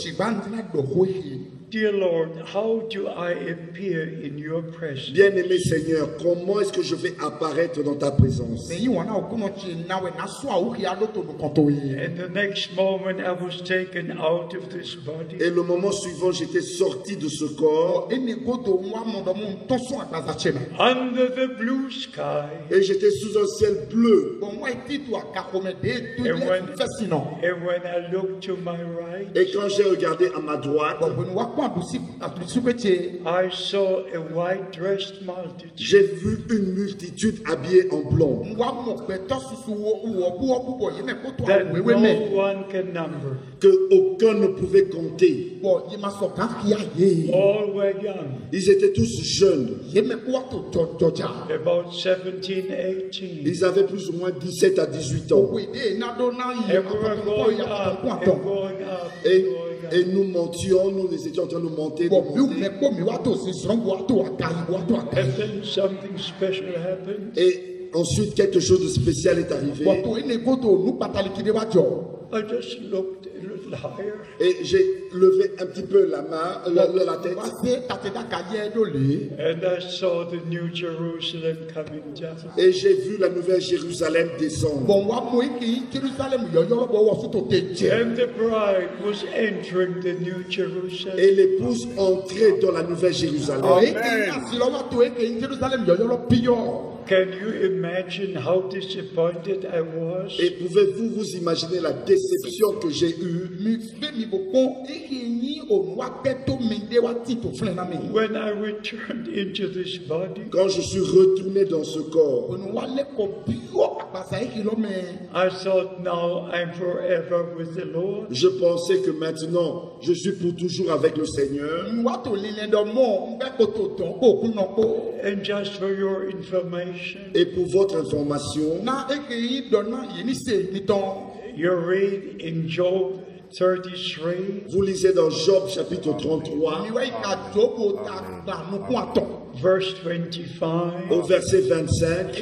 F: Dear Lord, how do I appear in your presence?
B: Bien-aimé Seigneur, comment est-ce que je vais apparaître dans ta présence?
F: And the next moment I was taken out of this body.
B: Et le moment suivant, j'étais sorti de ce corps
F: Under the blue sky.
B: et j'étais sous un ciel bleu.
F: And when I looked to my right,
B: Et quand j'ai regardé à ma droite,
F: I saw a white-dressed multitude.
B: J'ai vu une multitude habillée en blanc.
F: That no one can number.
B: Que aucun ne pouvait compter.
F: All were young.
B: Ils étaient tous jeunes.
F: About 17, 18.
B: Ils avaient plus ou moins 17 à 18 ans.
F: And we were going up and going up.
B: Et nous montions, nous étions en train de monter.
F: And then something special happened.
B: Et ensuite, quelque chose de spécial est arrivé.
F: I just looked a little higher.
B: Et j'ai levé un petit peu la main, la tête.
F: And I saw the New Jerusalem coming down.
B: Et j'ai vu la nouvelle Jérusalem descendre.
F: And the bride was entering the New Jerusalem.
B: Et l'épouse entrait dans la nouvelle Jérusalem.
F: Can you imagine how disappointed I was?
B: Et pouvez-vous vous imaginer la déception que j'ai eue
F: when I returned into this body?
B: quand je suis retourné dans ce corps?
F: I thought now I'm forever with the Lord.
B: Je pensais que maintenant, je suis pour toujours avec le Seigneur.
F: And just for your information,
B: Et pour votre information,
F: you read in Job 33,
B: vous lisez dans Job chapitre 33,
F: verse 25,
B: au verset 25,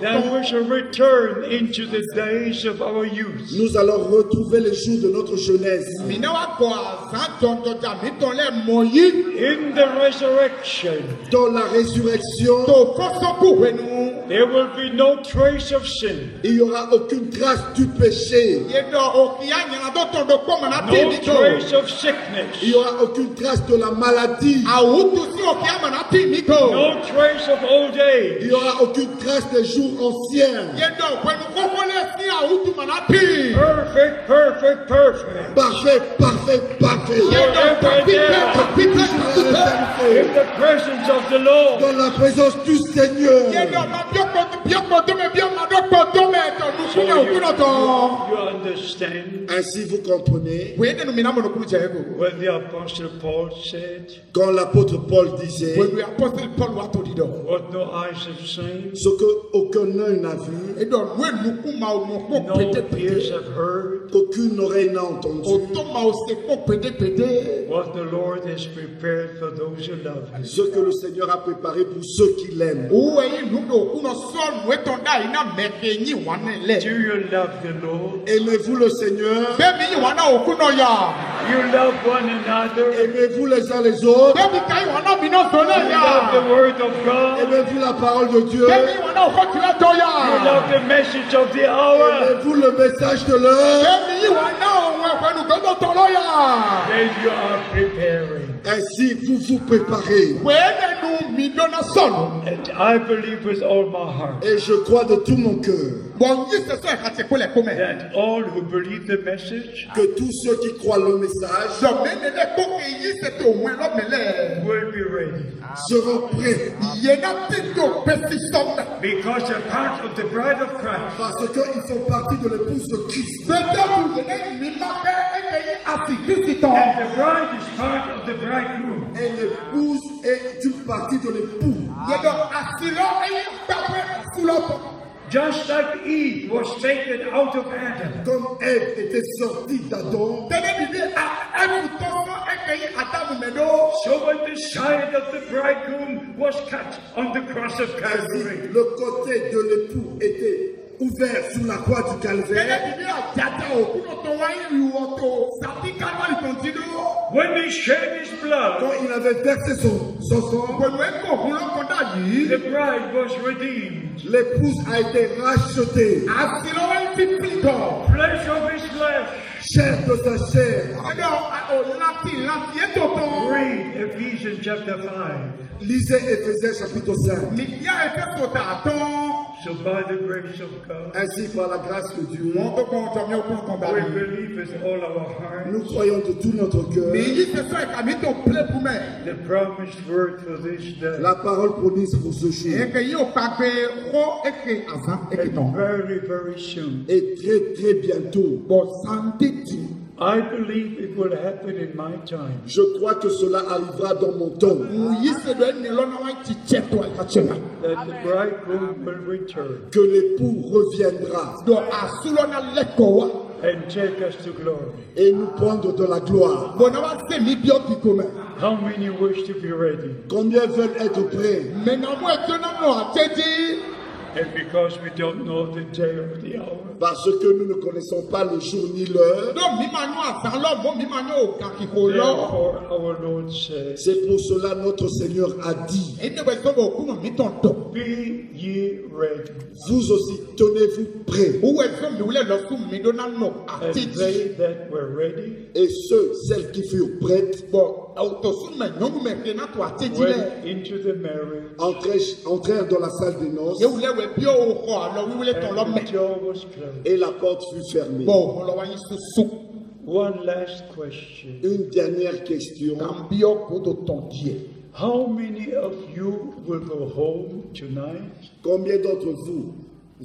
F: that we shall return into the days of our youth.
B: nous allons retrouver les jours de notre jeunesse.
F: In the resurrection,
B: Dans la résurrection,
F: there will be no trace of sin,
B: il n'y aura aucune trace du péché.
F: no trace of sickness,
B: Il n'y aura aucune trace de la maladie.
F: no trace of old
B: Il n'y
F: age.
B: aura aucune trace des jours anciens.
F: Perfect, perfect, perfect.
B: Parfait, parfait, parfait.
F: In the presence of the Lord.
B: Dans la présence du Seigneur.
F: You understand
B: Ainsi vous comprenez,
F: when the Apostle Paul said,
B: quand l'apôtre Paul disait
F: what no eyes have seen,
B: ce qu'aucun œil n'a vu,
F: no ears have heard,
B: qu'aucune oreille n'a entendu,
F: what the Lord has prepared for those who love Him.
B: ce que le Seigneur a préparé pour ceux qui l'aiment.
F: Do you love the Lord?
B: Aimez-vous le Seigneur?
F: You love one another?
B: Aimez-vous les uns les autres?
F: You love the Word of God?
B: Aimez-vous la parole de Dieu?
F: You love the message of the hour?
B: Aimez-vous le message de l'heure?
F: Then you are preparing.
B: Ainsi vous vous préparez.
F: And I believe with all my heart
B: Et je crois de tout mon cœur
F: that all who believe the message
B: que tous ceux qui croient le message
F: will be ready.
B: seront prêts.
F: Because they're part of the bride of Christ.
B: Parce qu'ils font partie de l'épouse de Christ.
F: And the bride is part of the bridegroom.
B: Et l'épouse est une partie de l'époux.
F: Just like Eve was taken out of Adam,
B: Comme Ève était sortie d'Adam,
F: so when the side of the bridegroom was cut on the cross of Calvary,
B: le côté de l'époux était ouvert sur la croix du calvaire.
F: when he shed his blood,
B: Quand il avait versé son sang,
F: the bride was redeemed.
B: l'épouse a été rachetée.
F: Flesh of his flesh.
B: Chair de sa chair.
F: Read Ephesians chapter 5.
B: Lisez Éphésiens chapitre 5.
F: So by the grace of God,
B: Ainsi, par la grâce de Dieu,
F: we believe with all our
B: nous
F: hearts
B: croyons de tout notre cœur
F: the promised word for this day.
B: la parole promise pour ce jour.
F: And very, very soon,
B: Et très très bientôt,
F: I believe it will happen in my time.
B: je crois que cela arrivera dans mon temps.
F: That the bridegroom will return
B: Que l'époux reviendra
F: and take us to glory.
B: et nous prendre de la gloire.
F: How many wish to be ready?
B: Combien veulent être prêts?
F: And because we don't know the day or the hour,
B: Parce que nous ne connaissons pas le jour ni l'heure.
F: therefore our Lord says,
B: C'est pour cela notre Seigneur a dit,
F: be ye ready.
B: vous aussi tenez-vous prêts.
F: And they that were ready
B: Et celles qui furent prêtes
F: went into the marriage,
B: entrèrent dans la salle des noces
F: and the door was closed.
B: et la porte fut fermée.
F: One last question.
B: Une dernière question.
F: How many of you will go home tonight
B: Combien d'entre vous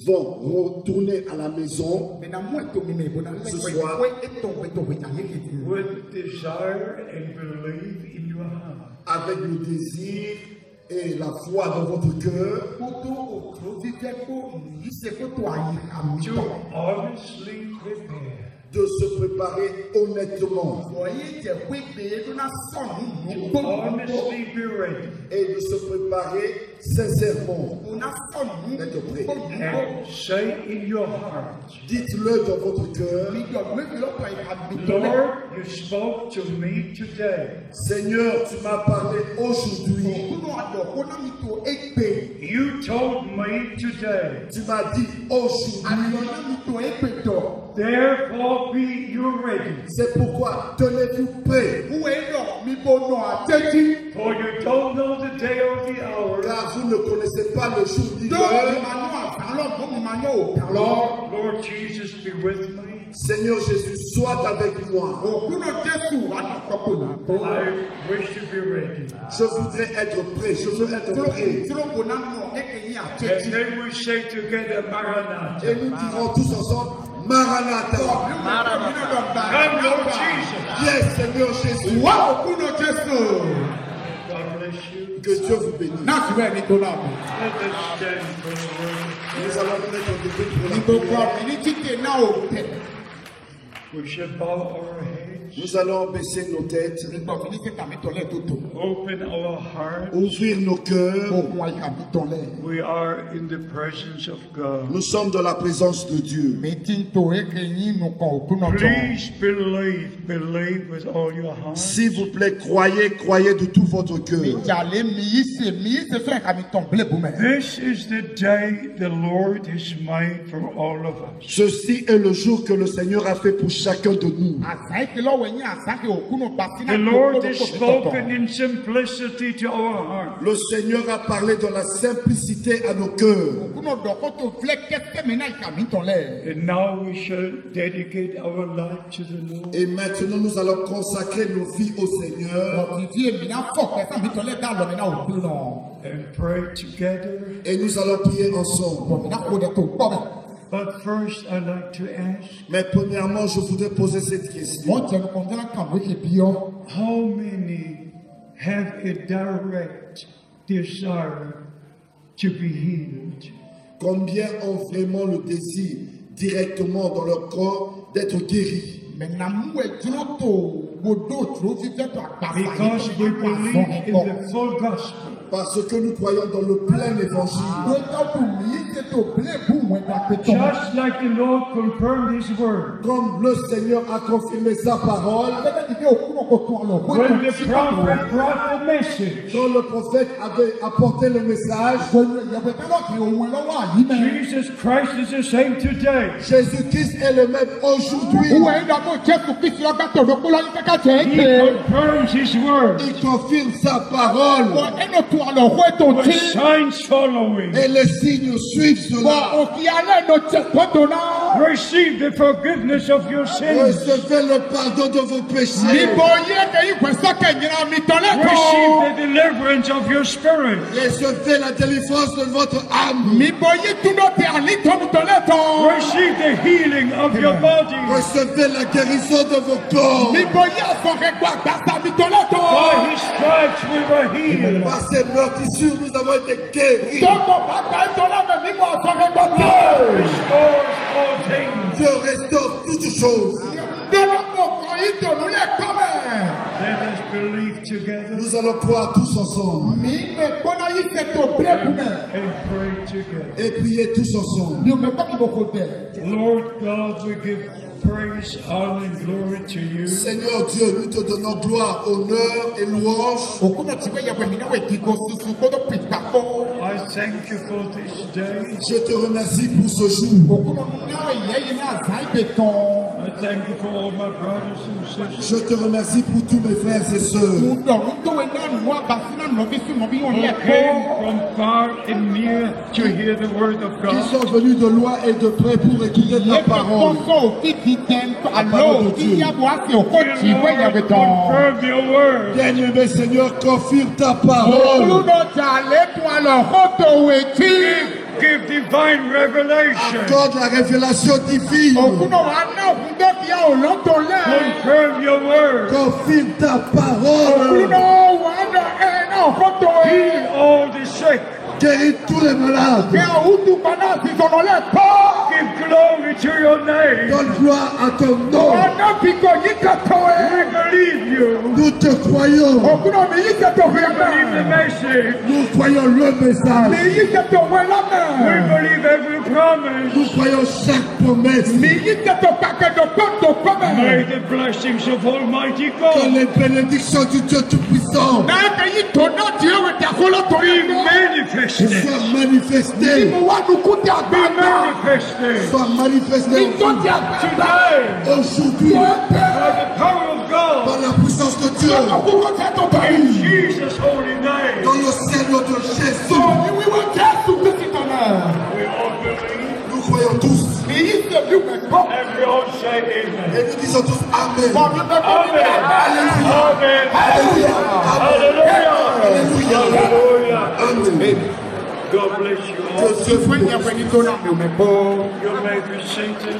B: vont retourner à la maison ce soir
F: with desire and believe in your heart
B: avec le désir et la foi dans votre cœur
F: to honestly prepare?
B: de se préparer honnêtement
F: To honestly be ready
B: et de se préparer sincèrement, d'être prêt.
F: and say in your heart,
B: Dites-le dans votre cœur,
F: Lord, you spoke to me today.
B: Seigneur, tu m'as parlé aujourd'hui,
F: You told me today.
B: tu m'as dit aujourd'hui,
F: Therefore be you ready.
B: c'est pourquoi tenez-vous prêts,
F: For you don't know the day or the hour.
B: car vous ne connaissez pas le jour ni l'heure.
F: Lord Jesus, be with me.
B: Seigneur Jésus, sois avec moi.
F: I wish to be ready.
B: Je voudrais être prêt, je veux être prêt.
F: And then we say together, Maranatha.
B: Et nous dirons tous ensemble, Maranatha.
F: Come, Lord Jesus.
B: Yes, Seigneur Jésus.
F: God bless you.
B: Que Dieu vous bénisse.
F: Let us stand for the word.
B: Nous allons nous mettre debout pour la prière.
F: We shall bow our heads,
B: Nous allons baisser nos têtes,
F: open our hearts.
B: ouvrir nos cœurs.
F: We are in the presence of God.
B: Nous sommes dans la présence de Dieu.
F: Please believe with all your heart.
B: S'il vous plaît, croyez, croyez de tout votre cœur.
F: This is the day the Lord has made for all of us.
B: Ceci est le jour que le Seigneur a fait pour chacun de nous.
F: The Lord has spoken in simplicity to our heart.
B: Le Seigneur a parlé dans la simplicité à nos cœurs.
F: And now we shall dedicate our life to the Lord.
B: Et maintenant, nous allons consacrer nos vies au Seigneur.
F: And pray together.
B: Et nous allons prier ensemble.
F: But first I'd like to ask,
B: Mais premièrement, je voudrais poser cette question.
F: how many have a direct desire to be healed?
B: Combien ont vraiment le désir directement dans leur corps d'être guéris?
F: Because we believe in the full gospel.
B: Parce que nous croyons dans le plein évangile.
F: Just like the Lord confirmed His word.
B: Comme le Seigneur a confirmé sa parole,
F: When the prophet brought the message,
B: quand le prophète avait apporté le message,
F: Jesus Christ is the same today.
B: Jésus-Christ est le même aujourd'hui.
F: He confirms His word.
B: Il confirme sa parole.
F: With signs following.
B: Et les signes suivent cela.
F: Receive the forgiveness of your sins.
B: Recevez le pardon de vos péchés.
F: Receive the deliverance of your spirit.
B: Recevez la délivrance de votre âme.
F: Receive the healing of your body.
B: Recevez la guérison de vos corps.
F: By his stripes we were healed.
B: Par ses meurtrissures, nous avons été guéris.
F: Restores all things.
B: Dieu restaure toutes choses.
F: Let us believe together
B: Nous allons croire tous ensemble
F: and pray together.
B: et prier tous ensemble.
F: Lord God, we give praise, honor, and glory to you.
B: Seigneur Dieu, nous te donnons gloire, honneur et louange.
F: I thank you for this day.
B: Je te remercie pour ce jour.
F: I thank you for all my brothers and sisters.
B: Je te remercie pour tous mes frères et sœurs
F: Who came from far and near to hear the word of
B: qui
F: God.
B: sont venus de loin et de près pour écouter ta parole.
F: Confirm your word.
B: Bien-aimé Seigneur, confirme ta parole.
F: Give divine revelation.
B: Accorde la révélation divine.
F: Confirm your word.
B: Confirme ta parole.
F: Heal all the sick.
B: Guéris tous les malades.
F: Give glory to your name.
B: Donne gloire à ton nom.
F: We believe you.
B: Nous te croyons.
F: We believe the message.
B: Nous croyons le message.
F: We believe every promise.
B: Nous croyons chaque promesse.
F: May the blessings of Almighty
B: Que
F: God
B: les bénédictions du Dieu Tout-Puissant
F: be manifested.
B: soient manifestées.
F: Be manifested
B: Soient manifestées
F: today
B: aujourd'hui
F: by the power of God
B: par la puissance de Dieu.
F: in Jesus' holy name.
B: Dans le Seigneur de Jésus.
F: We all believe.
B: Nous croyons tous.
F: And we all say amen.
B: Et nous disons tous Amen.
F: Amen.
B: Alléluia.
F: Hallelujah.
B: Alléluia.
F: Hallelujah.
B: Amen.
F: God bless you all.
B: Que Dieu vous bénisse.
F: You may be seated.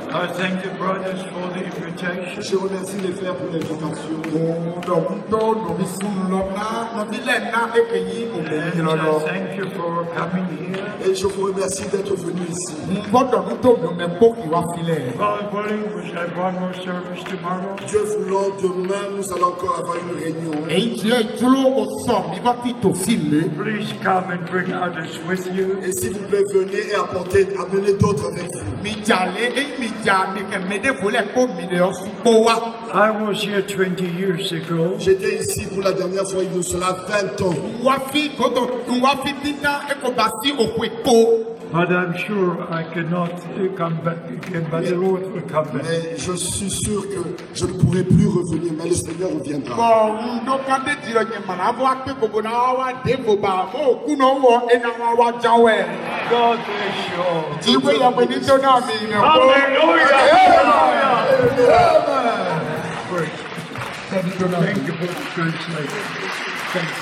F: I thank the brothers for the invitation.
B: Je remercie les frères pour l'invitation.
F: And I thank you for coming here.
B: Et je vous remercie d'être venus ici.
F: God willing, we shall have one more service tomorrow.
B: Dieu voulant, demain, nous allons encore avoir une réunion.
F: Please come and bring others with you.
B: Et s'il vous plaît, venez et amenez d'autres avec vous.
F: I was here 20 years ago.
B: J'étais ici pour la dernière fois il y a cela 20 ans.
F: But I'm sure I cannot come back again, but the Lord will come back.
B: Mais je suis sûr que je ne pourrai plus revenir, mais le Seigneur reviendra.
F: God bless you all. Great. Thank you for the translation. Thank you.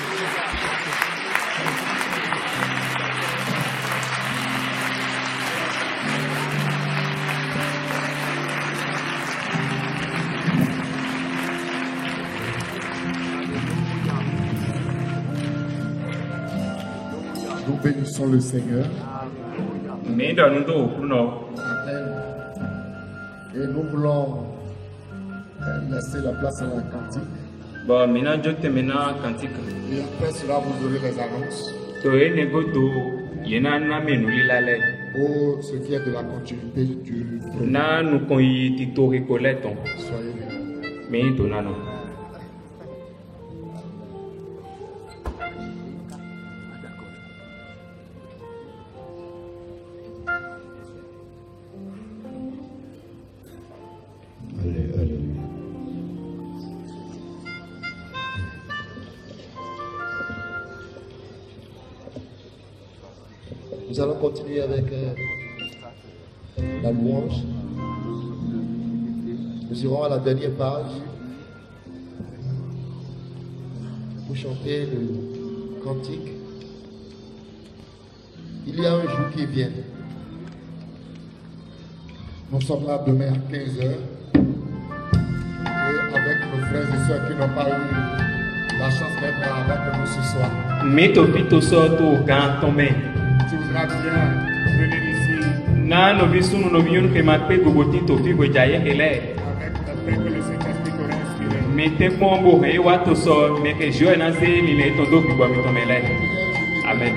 E: Nous bénissons le Seigneur et nous voulons laisser la place à la cantique. Et après cela, vous aurez les annonces pour ce qui est de la continuité du programme. Soyez libres.
G: Nous allons continuer avec la louange. Nous irons à la dernière page pour chanter le cantique. Il y a un jour qui vient.
B: Nous sommes là demain à 15h. Et avec nos frères et sœurs qui n'ont pas eu la chance d'être là avec nous ce soir.
A: Mais tu vito sorto quand tomber.
B: Tu voudras bien venir ici.
A: Na no visu no vion que ma pe goboti to fi go jaye ele.
B: Avec le fait que le Saint-Esprit t'aurait inspiré.
A: Mais te pombo he wa to so mais que joie na se li le to do bi bo mi to mele. Amen.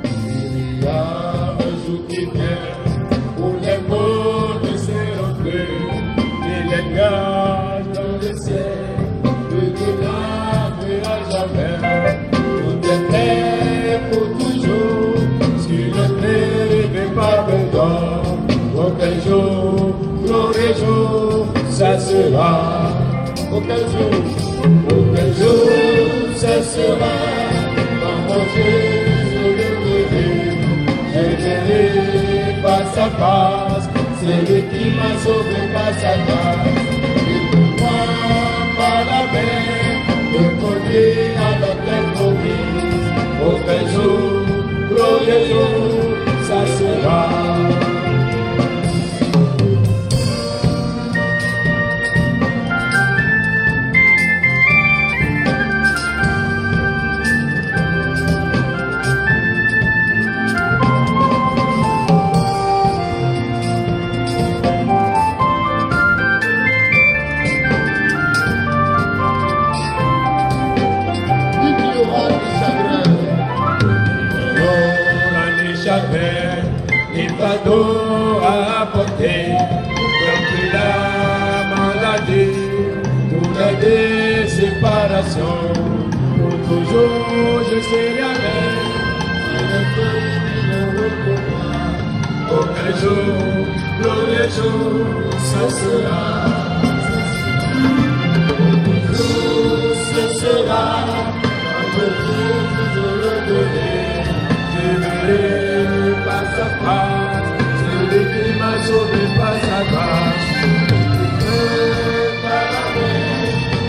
E: Il y a un jour qui vient où les mots ne seront plus, et les gages dans le ciel, de Dieu à jamais. Tout est fait pour toujours, si le n'est pas dedans. Auquel jour, glorieux jour, ça sera. Auquel jour, ça sera. Quand mon Jésus le verrai, je verrai face à face. C'est lui qui m'a sauvé face à face. Il me prend par la main, me conduit à la pleine promise. Auquel jour, glorieux jour, ça sera. Fardeau à porter, comme la maladie, toute la séparation. Pour toujours je serai avec, auquel jour, glorieux jour, ce sera. Ce sera, quand je le verrai, je verrai face à face. Celui qui m'a sauvé face à face, par la main,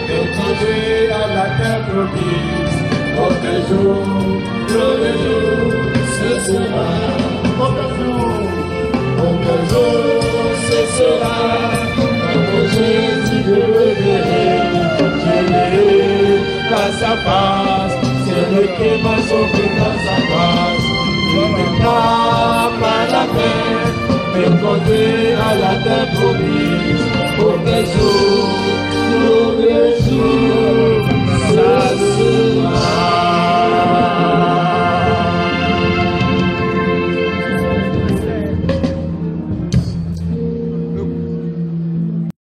E: et conduit à la terre promise. Auquel jour, glorieux jour, ce sera. Auquel jour, ce sera. Quand Jésus je le verrai, je verrai face à face. Celui qui m'a sauvé face à face. Il me prend par la main, me conduit à la terre promise. Auquel jour, glorieux jour.